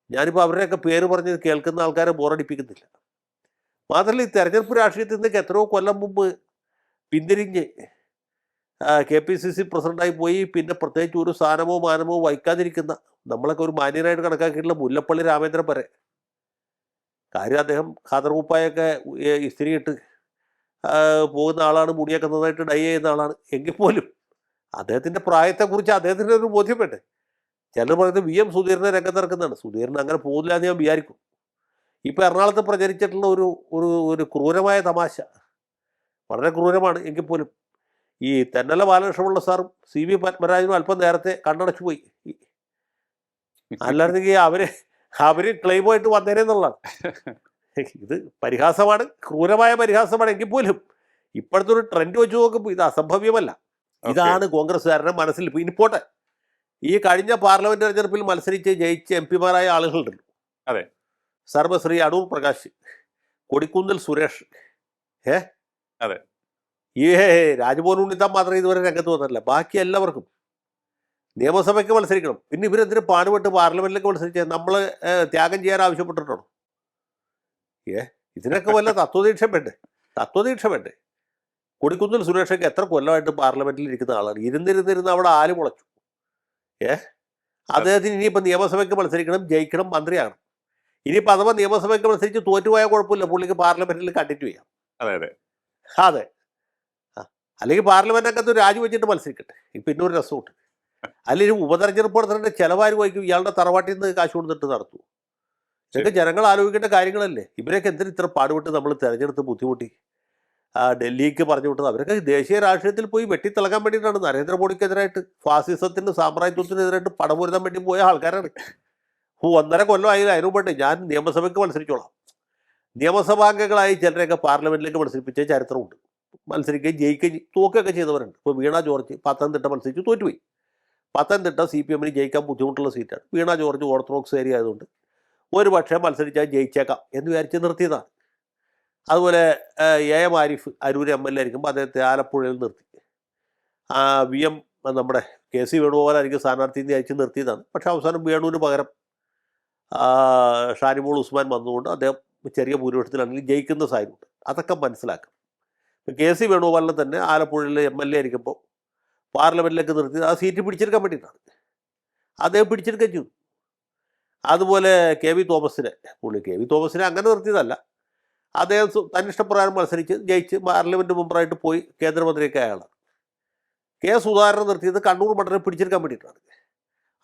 ഞാനിപ്പോൾ അവരുടെയൊക്കെ പേര് പറഞ്ഞ് കേൾക്കുന്ന ആൾക്കാരെ ബോറടിപ്പിക്കുന്നില്ല. മാത്രമല്ല, ഈ തെരഞ്ഞെടുപ്പ് രാഷ്ട്രീയത്തിൽ നിന്നൊക്കെ എത്രയോ കൊല്ലം മുമ്പ് പിന്തിരിഞ്ഞ് KPCC പ്രസിഡന്റായി പോയി, പിന്നെ പ്രത്യേകിച്ച് ഒരു സ്ഥാനമോ മാനമോ വഹിക്കാതിരിക്കുന്ന, നമ്മളൊക്കെ ഒരു മാന്യനായിട്ട് കണക്കാക്കിയിട്ടുള്ള മുല്ലപ്പള്ളി രാമേന്ദ്രൻ വരെ. കാര്യം അദ്ദേഹം ഖാദർ കുപ്പായൊക്കെ ഇസ്തിരിയിട്ട് പോകുന്ന ആളാണ്, മുടിയൊക്കെ നന്നായിട്ട് ഡൈ ചെയ്യുന്ന ആളാണ്. എങ്കിൽ പോലും അദ്ദേഹത്തിൻ്റെ പ്രായത്തെക്കുറിച്ച് അദ്ദേഹത്തിന് ഒരു ബോധ്യം വേണ്ടേ? ചിലർ പറയുന്നത് VM സുധീരനെ രംഗത്തിറക്കുന്നതാണ്. സുധീരൻ അങ്ങനെ പോകുന്നില്ല എന്ന് ഞാൻ വിചാരിക്കും. ഇപ്പോൾ എറണാകുളത്ത് പ്രചരിച്ചിട്ടുള്ള ഒരു ഒരു ഒരു ക്രൂരമായ തമാശ, വളരെ ക്രൂരമാണ്. എങ്കിൽ പോലും ഈ തെന്നല ബാലകൃഷ്ണപിള്ള സാറും CV പത്മരാജനും അല്പം നേരത്തെ കണ്ണടച്ചു പോയി. അല്ലായിരുന്നെങ്കിൽ അവർ ക്ലെയിമായിട്ട് വന്നേനെ എന്നുള്ളതാണ്. ഇത് പരിഹാസമാണ്, ക്രൂരമായ പരിഹാസമാണ്. എങ്കിൽ പോലും ഇപ്പോഴത്തെ ഒരു ട്രെൻഡ് വെച്ച് നോക്കുമ്പോൾ ഇത് അസംഭവ്യമല്ല. ഇതാണ് കോൺഗ്രസ്സുകാരുടെ മനസ്സിൽ. ഇപ്പോൾ ഇനി പോട്ടെ, ഈ കഴിഞ്ഞ പാർലമെന്റ് തെരഞ്ഞെടുപ്പിൽ മത്സരിച്ച് ജയിച്ച MP-മാരായ ആളുകളുണ്ടല്ലോ. അതെ. സർവശ്രീ അടൂർ പ്രകാശ്, കൊടിക്കുന്നിൽ സുരേഷ്, അതെ, ഈ രാജ്ഭവൻ ഉണ്ണിത്താൻ മാത്രമേ ഇതുവരെ രംഗത്ത് വന്നിട്ടില്ല. ബാക്കി എല്ലാവർക്കും നിയമസഭയ്ക്ക് മത്സരിക്കണം. പിന്നെ ഇവരെന്തിനു പാടുപെട്ട് പാർലമെന്റിലേക്ക് മത്സരിച്ച് നമ്മൾ ത്യാഗം ചെയ്യാൻ ആവശ്യപ്പെട്ടിട്ടുണ്ടോ? ഇതിനൊക്കെ വല്ല തത്വദീക്ഷ വേണ്ടേ? കൊടിക്കുന്നിൽ സുരേഷൊക്കെ എത്ര കൊല്ലമായിട്ട് പാർലമെന്റിൽ ഇരിക്കുന്ന ആളാണ്. ഇരുന്നിരുന്നിരുന്ന് അവിടെ ആല് മുളച്ചു. അദ്ദേഹത്തിന് ഇനിയിപ്പോൾ നിയമസഭയ്ക്ക് മത്സരിക്കണം, ജയിക്കണം, മന്ത്രിയാകണം. ഇനിയിപ്പോൾ അഥവാ നിയമസഭയ്ക്ക് മത്സരിച്ച് തോറ്റുപോയാൽ കുഴപ്പമില്ല, പുള്ളിക്ക് പാർലമെന്റിൽ കണ്ടിന്യൂ ചെയ്യാം. അതെ, അല്ലെങ്കിൽ പാർലമെന്റ് അംഗത്ത് രാജിവെച്ചിട്ട് മത്സരിക്കട്ടെ. ഇപ്പം ഇന്നൊരു രസമുണ്ട്. അല്ലെങ്കിൽ ഉപതെരഞ്ഞെടുപ്പ് നടത്തേണ്ട ചിലവാര് വഹിക്കും, ഇയാളുടെ തറവാട്ടിൽ നിന്ന് കാശ് കൊടുത്തിട്ട് നടത്തൂ. ഇതൊക്കെ ജനങ്ങൾ ആലോചിക്കേണ്ട കാര്യങ്ങളല്ലേ? ഇവരൊക്കെ എന്തിന് ഇത്ര പാടുപെട്ട് നമ്മൾ തിരഞ്ഞെടുത്ത് ബുദ്ധിമുട്ടി ഡൽഹിക്ക് പറഞ്ഞു വിട്ടത്? അവരൊക്കെ ദേശീയ രാഷ്ട്രീയത്തിൽ പോയി വെട്ടിത്തിളങ്ങാൻ വേണ്ടിയിട്ടാണ്. നരേന്ദ്രമോദിക്കെതിരായിട്ട്, ഫാസിസത്തിന്, സാമ്രാജ്യത്വത്തിനെതിരായിട്ട് പടപൊരുതാൻ വേണ്ടി പോയ ആൾക്കാരാണ്. 1.5 കൊല്ലം ആയില്ല. അതിനുമുമ്പ് ഞാൻ നിയമസഭയ്ക്ക് മത്സരിച്ചോളാം. നിയമസഭാംഗങ്ങളായി ചിലരെയൊക്കെ പാർലമെന്റിലേക്ക് മത്സരിപ്പിച്ച ചരിത്രമുണ്ട്. മത്സരിക്കുകയും ജയിക്കുകയും തോക്കുകയൊക്കെ ചെയ്തവരുണ്ട്. ഇപ്പോൾ വീണ ജോർജ് പത്തനംതിട്ട മത്സരിച്ച് തോറ്റുപോയി. പത്തനംതിട്ട CPM-ന് ജയിക്കാൻ ബുദ്ധിമുട്ടുള്ള സീറ്റാണ്. വീണ ജോർജ് ഓർത്തഡോക്സ് ഏരിയ ആയതുകൊണ്ട് ഒരു പക്ഷേ മത്സരിച്ചാൽ ജയിച്ചേക്കാം എന്ന് വിചാരിച്ച് നിർത്തിയതാണ്. അതുപോലെ AM ആരിഫ് അരൂർ MLA ആയിരിക്കുമ്പോൾ അദ്ദേഹത്തെ ആലപ്പുഴയിൽ നിർത്തി. VM നമ്മുടെ KC വേണുഗോപാലായിരിക്കും സ്ഥാനാർത്ഥി എന്ന് അയച്ച് നിർത്തിയതാണ്. പക്ഷേ അവസാനം വേണുവിന് പകരം ഷാനിമോൾ ഉസ്മാൻ വന്നുകൊണ്ട് അദ്ദേഹം ചെറിയ ഭൂരിപക്ഷത്തിലാണെങ്കിൽ ജയിക്കുന്ന സാഹചര്യമുണ്ട്. അതൊക്കെ മനസ്സിലാക്കാം. KC വേണുഗോപാലിനെ തന്നെ ആലപ്പുഴയിൽ MLA ആയിരിക്കുമ്പോൾ പാർലമെന്റിലേക്ക് നിർത്തി ആ സീറ്റ് പിടിച്ചെടുക്കാൻ വേണ്ടിയിട്ടാണ്. അദ്ദേഹം പിടിച്ചെടുക്കുകയും ചെയ്തു. അതുപോലെ KV തോമസിനെ അങ്ങനെ നിർത്തിയതല്ല. അദ്ദേഹം തന്നിഷ്ടപ്രകാരം മത്സരിച്ച് ജയിച്ച് പാർലമെന്റ് മെമ്പറായിട്ട് പോയി കേന്ദ്രമന്ത്രിയൊക്കെ അയാളാണ്. K സുധാകരനെ നിർത്തിയത് കണ്ണൂർ മണ്ഡലം പിടിച്ചെടുക്കാൻ വേണ്ടിയിട്ടാണ്.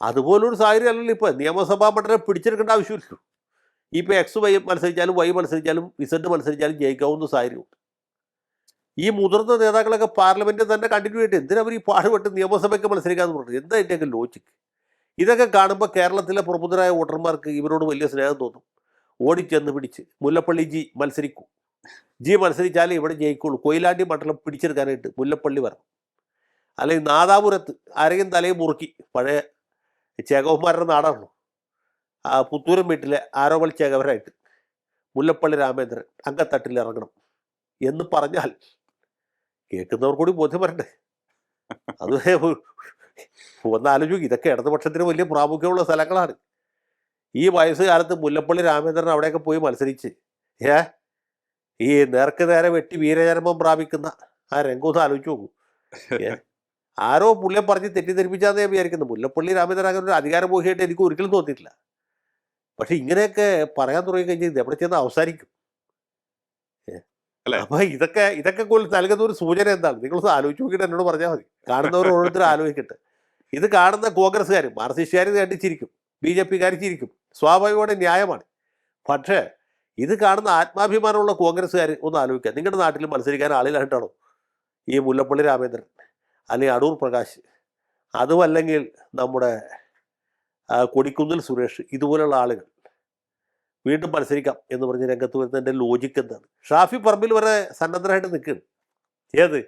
അതുപോലൊരു സാഹചര്യം അല്ലല്ലോ ഇപ്പോൾ. നിയമസഭാ മണ്ഡലം പിടിച്ചെടുക്കേണ്ട ആവശ്യമില്ലല്ലോ. ഇപ്പോൾ X മത്സരിച്ചാലും Y മത്സരിച്ചാലും Z മത്സരിച്ചാലും ജയിക്കാവുന്ന സാഹചര്യമുണ്ട്. ഈ മുതിർന്ന നേതാക്കളൊക്കെ പാർലമെന്റിൽ തന്നെ കണ്ടിന്യൂ ചെയ്തിട്ട് എന്തിനവർ ഈ പാടുപെട്ട് നിയമസഭയ്ക്ക് മത്സരിക്കാമെന്ന് പറഞ്ഞു? എന്താ ഇതിൻ്റെയൊക്കെ ലോജിക്ക്? ഇതൊക്കെ കാണുമ്പോൾ കേരളത്തിലെ പ്രബുദ്ധരായ വോട്ടർമാർക്ക് ഇവരോട് വലിയ സ്നേഹം തോന്നും. ഓടിച്ചെന്ന് പിടിച്ച് മുല്ലപ്പള്ളി മത്സരിച്ചാലേ ഇവിടെ ജയിക്കുള്ളൂ. കൊയിലാണ്ടി മണ്ഡലം പിടിച്ചെടുക്കാനായിട്ട് മുല്ലപ്പള്ളി വരണം. അല്ലെങ്കിൽ നാദാപുരത്ത് ആരെങ്കിലും തലയും മുറുക്കി, പഴയ ചേകവന്മാരുടെ നാടാണല്ലോ, പുത്തൂരം വീട്ടിലെ ആരോമൽ ചേകവരായിട്ട് മുല്ലപ്പള്ളി രാമേന്ദ്രൻ അങ്കത്തട്ടിൽ ഇറങ്ങണം എന്ന് പറഞ്ഞാൽ കേൾക്കുന്നവർ കൂടി ബോധ്യം വരണ്ടേ? അത് ഒന്നാലോചിക്കും. ഇതൊക്കെ ഇടതുപക്ഷത്തിന് വലിയ പ്രാമുഖ്യമുള്ള സ്ഥലങ്ങളാണ്. ഈ വയസ്സുകാലത്ത് മുല്ലപ്പള്ളി രാമേന്ദ്രൻ അവിടെയൊക്കെ പോയി മത്സരിച്ച് ഈ നേർക്ക് നേരെ വെട്ടി വീരജന്മം പ്രാപിക്കുന്ന ആ രംഗം ഒന്ന് ആലോചിച്ച് നോക്കൂ. ആരോ പുള്ളിയെ പറഞ്ഞ് തെറ്റിദ്ധരിപ്പിച്ചാന്ന് ഞാൻ വിചാരിക്കുന്നു. മുല്ലപ്പള്ളി രാമേന്ദ്രൻ അങ്ങനെ ഒരു അധികാരമോഹിയായിട്ട് എനിക്ക് ഒരിക്കലും തോന്നിയിട്ടില്ല. പക്ഷെ ഇങ്ങനെയൊക്കെ പറയാൻ തുടങ്ങി കഴിഞ്ഞാൽ ഇത് എവിടെ ചെന്ന് അവസാനിക്കും? അപ്പൊ ഇതൊക്കെ നൽകുന്ന ഒരു സൂചന എന്താണ്? നിങ്ങളൊന്ന് ആലോചിച്ച് നോക്കിയിട്ട് എന്നോട് പറഞ്ഞാൽ മതി. കാണുന്നവർ ഓരോരുത്തർ ആലോചിക്കട്ടെ. ഇത് കാണുന്ന കോൺഗ്രസ്സുകാരും മാർക്സിസ്റ്റുകാരും കണ്ടിച്ചിരിക്കും, BJP-കാർ ചിരിക്കും, സ്വാഭാവികമായിട്ട് ന്യായമാണ്. പക്ഷേ ഇത് കാണുന്ന ആത്മാഭിമാനമുള്ള കോൺഗ്രസ്സുകാർ ഒന്ന് ആലോചിക്കുക. നിങ്ങളുടെ നാട്ടിൽ മത്സരിക്കാൻ ആളിലായിട്ടാണോ ഈ മുല്ലപ്പള്ളി രാമേന്ദ്രൻ, അല്ലെങ്കിൽ അടൂർ പ്രകാശ്, അതുമല്ലെങ്കിൽ നമ്മുടെ കൊടിക്കുന്നിൽ സുരേഷ്, ഇതുപോലുള്ള ആളുകൾ വീണ്ടും മത്സരിക്കാം എന്ന് പറഞ്ഞ് രംഗത്ത് വരുന്നതിൻ്റെ ലോജിക്ക് എന്താണ്? ഷാഫി പറമ്പിൽ വരെ സന്നദ്ധരായിട്ട് നിൽക്കുകയാണ്. ഏത്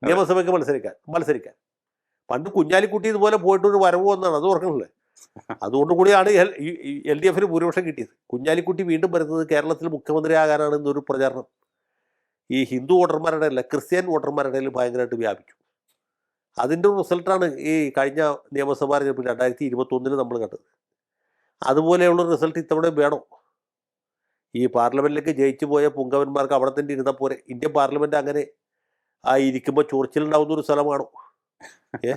നിയമസഭയ്ക്ക് മത്സരിക്കാൻ പണ്ട് കുഞ്ഞാലിക്കുട്ടി ഇതുപോലെ പോയിട്ടൊരു വരവ് വന്നാണ്, അത് ഓർക്കണല്ലേ? അതുകൊണ്ട് കൂടിയാണ് LDF-ന് ഭൂരിപക്ഷം കിട്ടിയത്. കുഞ്ഞാലിക്കുട്ടി വീണ്ടും വരുന്നത് കേരളത്തിൽ മുഖ്യമന്ത്രിയാകാനാണ് എന്നൊരു പ്രചാരണം. ഈ ഹിന്ദു വോട്ടർമാരുടെ അല്ല ക്രിസ്ത്യൻ വോട്ടർമാരുടെ ഇടയിൽ ഭയങ്കരമായിട്ട് വ്യാപിച്ചു. അതിൻ്റെ റിസൾട്ടാണ് ഈ കഴിഞ്ഞ നിയമസഭാ തെരഞ്ഞെടുപ്പിൽ 2021 നമ്മൾ കണ്ടത്. അതുപോലെയുള്ള റിസൾട്ട് ഇത്തവണ വേണോ? ഈ പാർലമെൻറ്റിലേക്ക് ജയിച്ചു പോയ പുങ്കവന്മാർക്ക് അവിടെ തന്നെ ഇരുന്നാൽ പോരെ? ഇന്ത്യൻ പാർലമെൻറ്റ് അങ്ങനെ ഇരിക്കുമ്പോൾ ചൊറിച്ചിലുണ്ടാവുന്ന ഒരു സ്ഥലമാണോ? ഏ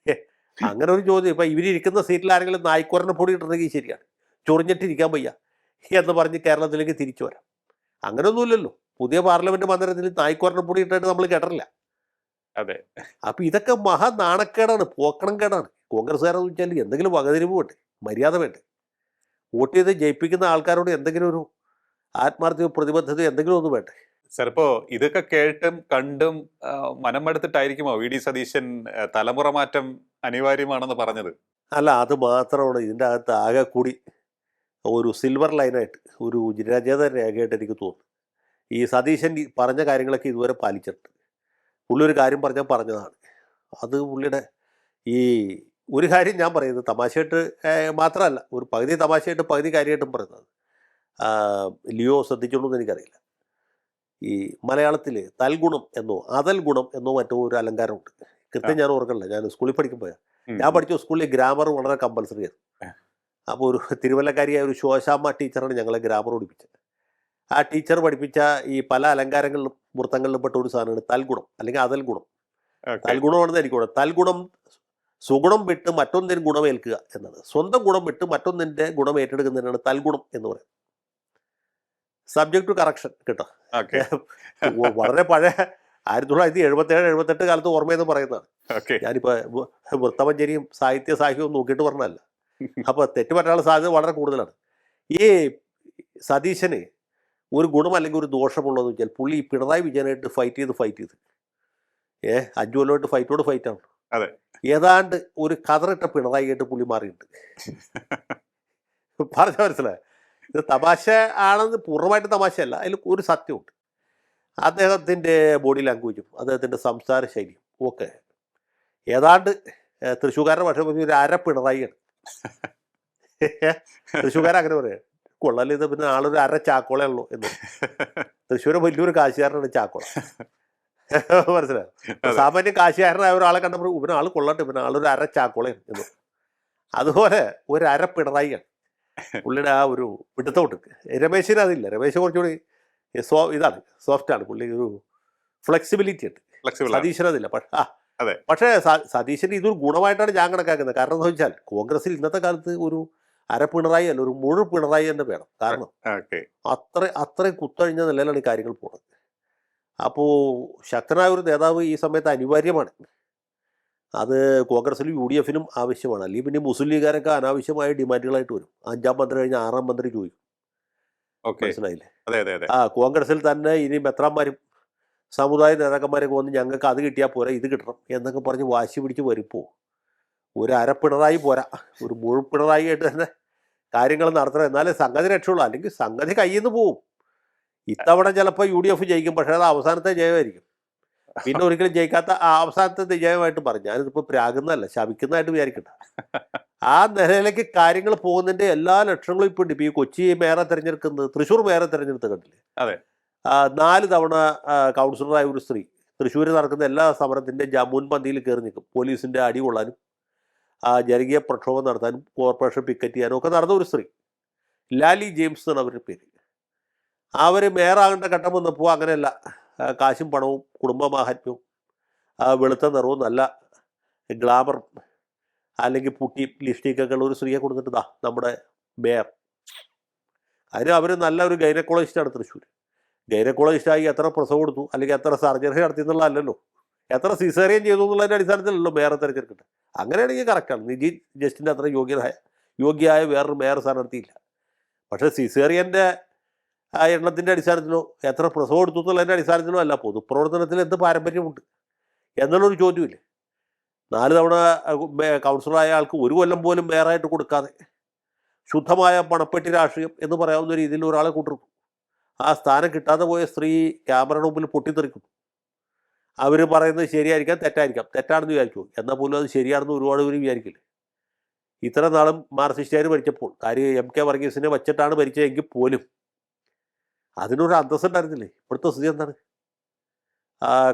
ഏ, അങ്ങനെ ഒരു ചോദ്യം. ഇപ്പം ഇവരിയ്ക്കുന്ന സീറ്റിൽ ആരെങ്കിലും നായ്ക്കുറനെ പൊടി ഇട്ടിട്ടുണ്ടെങ്കിൽ ശരിയാണ്, ചൊറിഞ്ഞിട്ടിരിക്കാൻ വയ്യ എന്ന് പറഞ്ഞ് കേരളത്തിലേക്ക് തിരിച്ചു വരാം. അങ്ങനെയൊന്നുമില്ലല്ലോ. പുതിയ പാർലമെൻറ്റ് മന്ദിരത്തിൽ നായ്ക്കുറനെ പൊടി ഇട്ടിട്ട് നമ്മൾ കേട്ടിട്ടില്ല. അതെ. അപ്പം ഇതൊക്കെ മഹാ നാണക്കേടാണ്, പോക്കണം കേടാണ്. കോൺഗ്രസ്സുകാരെന്ന് വെച്ചാൽ എന്തെങ്കിലും വകതിരിവ് വേണ്ടേ, മര്യാദ വേണ്ടേ? വോട്ട് ചെയ്ത് ജയിപ്പിക്കുന്ന ആൾക്കാരോട് എന്തെങ്കിലും ഒരു ആത്മാർത്ഥതയോ പ്രതിബദ്ധതയോ എന്തെങ്കിലും ഒന്ന് വേണ്ടേ? ചിലപ്പോ ഇതൊക്കെ കേട്ടും കണ്ടും മനം മടുത്തിട്ടായിരിക്കുമോ വി.ഡി. സതീശൻ തലമുറ മാറ്റം അനിവാര്യമാണെന്ന് പറഞ്ഞത്? അല്ല, അത് മാത്രമാണ് ഇതിൻ്റെ അകത്ത് ആകെ കൂടി ഒരു സിൽവർ ലൈനായിട്ട്, ഒരു രജത രേഖയായിട്ട് എനിക്ക് തോന്നുന്നു. ഈ സതീശൻ പറഞ്ഞ കാര്യങ്ങളൊക്കെ ഇതുവരെ പാലിച്ചിട്ടുണ്ട്. പുള്ളി ഒരു കാര്യം പറഞ്ഞതാണ്. അത് പുള്ളിയുടെ ഈ ഒരു കാര്യം ഞാൻ പറയുന്നത് തമാശയായിട്ട് മാത്രമല്ല, ഒരു പകുതി തമാശയായിട്ട് പകുതി കാര്യമായിട്ടും പറയുന്നത്. ലിയോ ശ്രദ്ധിച്ചോളൂ എന്ന് എനിക്കറിയില്ല. ഈ മലയാളത്തിൽ തൽഗുണം എന്നോ അതൽ ഗുണം എന്നോ മറ്റോ ഒരു അലങ്കാരമുണ്ട്. കൃത്യം ഞാൻ ഓർക്കണില്ല. ഞാൻ സ്കൂളിൽ പഠിക്കുമ്പോൾ, ഞാൻ പഠിച്ച സ്കൂളിൽ ഗ്രാമർ വളരെ കമ്പൽസറി ആയിരുന്നു. അപ്പോൾ ഒരു തിരുവല്ലക്കാരിയായ ഒരു ശോശാമ്മ ടീച്ചറാണ് ഞങ്ങളെ ഗ്രാമർ പഠിപ്പിച്ചത്. ആ ടീച്ചർ പഠിപ്പിച്ച ഈ പല അലങ്കാരങ്ങളിലും വൃത്തങ്ങളിലും പെട്ട ഒരു സാധനമാണ് തൽഗുണം അല്ലെങ്കിൽ അതൽ ഗുണം. തൽഗുണമാണെന്ന് എനിക്ക് തോന്നുന്നത്. തൽഗുണം സുഗുണം വിട്ട് മറ്റൊന്നിന് ഗുണമേൽക്കുക എന്നത്. സ്വന്തം ഗുണം വിട്ട് മറ്റൊന്നിൻ്റെ ഗുണം ഏറ്റെടുക്കുന്നതിനാണ് തൽഗുണം എന്ന് പറയുന്നത്. സബ്ജക്ട് ടു കറക്ഷൻ കേട്ടോ. വളരെ പഴയ 1977-78 കാലത്ത് ഓർമ്മയെന്ന് പറയുന്നതാണ്. ഞാനിപ്പോൾ വൃത്തമഞ്ജരിയും സാഹിത്യവും നോക്കിയിട്ട് പറഞ്ഞതല്ല. അപ്പോൾ തെറ്റ് പറ്റാനുള്ള സാധ്യത വളരെ കൂടുതലാണ്. ഈ സതീശന് ഒരു ഗുണം അല്ലെങ്കിൽ ഒരു ദോഷമുള്ളതെന്ന് വെച്ചാൽ പുള്ളി പിണറായി വിജയനായിട്ട് ഫൈറ്റ് ചെയ്ത് 5 കൊല്ലമായിട്ട് ഫൈറ്റാണ്. അതെ. ഏതാണ്ട് ഒരു കതറിട്ട പിണറായി ആയിട്ട് പുള്ളി മാറിയിട്ടുണ്ട്. പറഞ്ഞ മനസ്സിലായി. ഇത് തമാശ ആണെന്ന് പൂർണ്ണമായിട്ട് തമാശയല്ല, അതിൽ ഒരു സത്യമുണ്ട്. അദ്ദേഹത്തിൻ്റെ ബോഡി ലാംഗ്വേജും അദ്ദേഹത്തിൻ്റെ സംസാര ശൈലിയും ഒക്കെ ഏതാണ്ട് തൃശ്ശൂർക്കാരുടെ ഭാഷ പറഞ്ഞ ഒരു അര പിണറായിയാണ്. തൃശ്ശൂർക്കാരൻ അങ്ങനെ പറയാം, കൊള്ളാൽ ഇത് പിന്നെ ആളൊരു അര ചാക്കോളയുള്ളൂ എന്ന്. തൃശ്ശൂർ വലിയൊരു കാശുകാരനാണ് ചാക്കോള. മനസ്സിലായോ? സാമാന്യം കാശുകാരനായ ഒരാളെ കണ്ടപ്പോൾ ഇവന് ആൾ കൊള്ളട്ടെ, ഇവന് ആളൊരു അര ചാക്കോളയാണ് എന്ന്. അതുപോലെ ഒരു അര പിണറായിയാണ് പുള്ളിയുടെ ആ ഒരു പിടുത്തോട്ട്. രമേശിന് അതില്ല. രമേശ് കുറച്ചുകൂടി ഇതാണ്, സോഫ്റ്റാണ്. പുള്ളി ഒരു ഫ്ലെക്സിബിലിറ്റി ഉണ്ട്. സതീശന് അതില്ല. പക്ഷേ സതീശന് ഇതൊരു ഗുണമായിട്ടാണ് ഞാൻ കണക്കാക്കുന്നത്. കാരണം എന്താ വെച്ചാൽ കോൺഗ്രസിൽ ഇന്നത്തെ കാലത്ത് ഒരു അര പിണറായി അല്ല, ഒരു മുഴു പിണറായി തന്നെ വേണം. കാരണം അത്രയും കുത്തഴിഞ്ഞ നിലയിലാണ് ഈ കാര്യങ്ങൾ പോകുന്നത്. അപ്പോൾ ശക്തനായ ഒരു നേതാവ് ഈ സമയത്ത് അനിവാര്യമാണ്. അത് കോൺഗ്രസിലും UDF-നും ആവശ്യമാണ്. അല്ലെങ്കിൽ പിന്നെ മുസ്ലിം ലീഗുകാരൊക്കെ അനാവശ്യമായ ഡിമാൻഡുകളായിട്ട് വരും. 5-ാം മന്ത്രി കഴിഞ്ഞ് 6-ാം മന്ത്രി ചോദിക്കും. മനസ്സിലായില്ലേ? കോൺഗ്രസിൽ തന്നെ ഇനി മെത്രാന്മാരും സമുദായ നേതാക്കന്മാരൊക്കെ വന്ന് ഞങ്ങൾക്ക് അത് കിട്ടിയാൽ പോരാ, ഇത് കിട്ടണം എന്നൊക്കെ പറഞ്ഞ് വാശി പിടിച്ച് വരുമ്പോൾ ഒരു അരപ്പിണറായി പോരാ, ഒരു മുഴുപ്പിണറായി ആയിട്ട് തന്നെ കാര്യങ്ങൾ നടത്തണം. എന്നാലേ സംഗതി രക്ഷയുള്ളൂ. അല്ലെങ്കിൽ സംഗതി കയ്യിൽ നിന്ന് പോവും. ഇത്തവണ ചിലപ്പോൾ UDF ജയിക്കും, പക്ഷേ അത് അവസാനത്തെ ജയമായിരിക്കും. പിന്നെ ഒരിക്കലും ജയിക്കാത്ത അവസാനത്തെ വിജയമായിട്ട് പറഞ്ഞു. ഞാനിതിപ്പോൾ പ്രാകുന്നതല്ല, ശപിക്കുന്നതായിട്ട് വിചാരിക്കണ്ട. ആ നിലയിലേക്ക് കാര്യങ്ങൾ പോകുന്നതിൻ്റെ എല്ലാ ലക്ഷണങ്ങളും ഇപ്പോൾ ഉണ്ട്. ഇപ്പോൾ ഈ കൊച്ചി മേയറെ തിരഞ്ഞെടുക്കുന്നത്, തൃശ്ശൂർ മേയറെ തിരഞ്ഞെടുത്ത് കണ്ടില്ലേ? അതെ. 4 തവണ കൗൺസിലറായ ഒരു സ്ത്രീ തൃശ്ശൂർ നടക്കുന്ന എല്ലാ സമരത്തിൻ്റെ മുൻപന്തിയിൽ കയറി നിൽക്കും. പോലീസിൻ്റെ അടി കൊള്ളാനും ജനകീയ പ്രക്ഷോഭം നടത്താനും കോർപ്പറേഷൻ പിക്കറ്റ് ചെയ്യാനും ഒക്കെ നടന്ന ഒരു സ്ത്രീ. ലാലി ജെയിംസ് എന്നാണ് അവരുടെ പേര്. അവർ മേയറാകേണ്ട ഘട്ടം വന്നപ്പോൾ അങ്ങനെയല്ല, കാശും പണവും കുടുംബമാഹാത്മ്യവും വെളുത്ത നിറവും നല്ല ഗ്ലാമറും അല്ലെങ്കിൽ പുട്ടി ലിപ്സ്റ്റിക്കൊക്കെ ഉള്ള ഒരു സ്ത്രീയെ കൊടുത്തിട്ട് നമ്മുടെ മേയർ. അതിന് അവർ നല്ല ഒരു ഗൈനക്കോളജിസ്റ്റാണ് തൃശ്ശൂർ. ഗൈനക്കോളജിസ്റ്റായി എത്ര പ്രസവം കൊടുത്തു അല്ലെങ്കിൽ എത്ര സർജറി നടത്തി എന്നുള്ളതല്ലല്ലോ, എത്ര സിസേറിയൻ ചെയ്തു എന്നുള്ളതിൻ്റെ അടിസ്ഥാനത്തിലല്ലോ മേയറെ തിരഞ്ഞെടുക്കട്ടെ. അങ്ങനെയാണെങ്കിൽ കറക്റ്റാണ്. നിജി ജസ്റ്റിൻ്റെ അത്ര യോഗ്യയായ വേറൊരു മേയർ സ്ഥാനാർത്ഥിയില്ല. പക്ഷേ സിസേറിയൻ്റെ എണ്ണത്തിൻ്റെ അടിസ്ഥാനത്തിലോ എത്ര പ്രസവം എടുത്തു എന്നുള്ളതിൻ്റെ അടിസ്ഥാനത്തിലോ അല്ല, പൊതുപ്രവർത്തനത്തിൽ എന്ത് പാരമ്പര്യമുണ്ട് എന്നുള്ളൊരു ചോദ്യമില്ലേ. 4 തവണ കൗൺസിലറായ ആൾക്ക് 1 കൊല്ലം പോലും മേയറായിട്ട് കൊടുക്കാതെ ശുദ്ധമായ പണപ്പെട്ടി രാഷ്ട്രീയം എന്ന് പറയാവുന്ന രീതിയിൽ ഒരാളെ കൂട്ടിരുന്നു. ആ സ്ഥാനം കിട്ടാതെ പോയ സ്ത്രീ ക്യാമറയുടെ മുമ്പിൽ പൊട്ടിത്തെറിക്കുന്നു. അവർ പറയുന്നത് ശരിയായിരിക്കാം, തെറ്റായിരിക്കാം. തെറ്റാണെന്ന് വിചാരിച്ചു, എന്നാൽ പോലും അത് ശരിയാണെന്ന് ഒരുപാട് പേര് വിചാരിക്കില്ല. ഇത്ര നാളും മാർക്സിസ്റ്റുകാർ ഭരിച്ചപ്പോൾ, കാര്യം MK വർഗീസിനെ വച്ചിട്ടാണ് ഭരിച്ചതെങ്കിൽ പോലും അതിനൊരു അന്തസ്സുണ്ടായിരുന്നില്ലേ? ഇപ്പോഴത്തെ സ്ഥിതി എന്താണ്?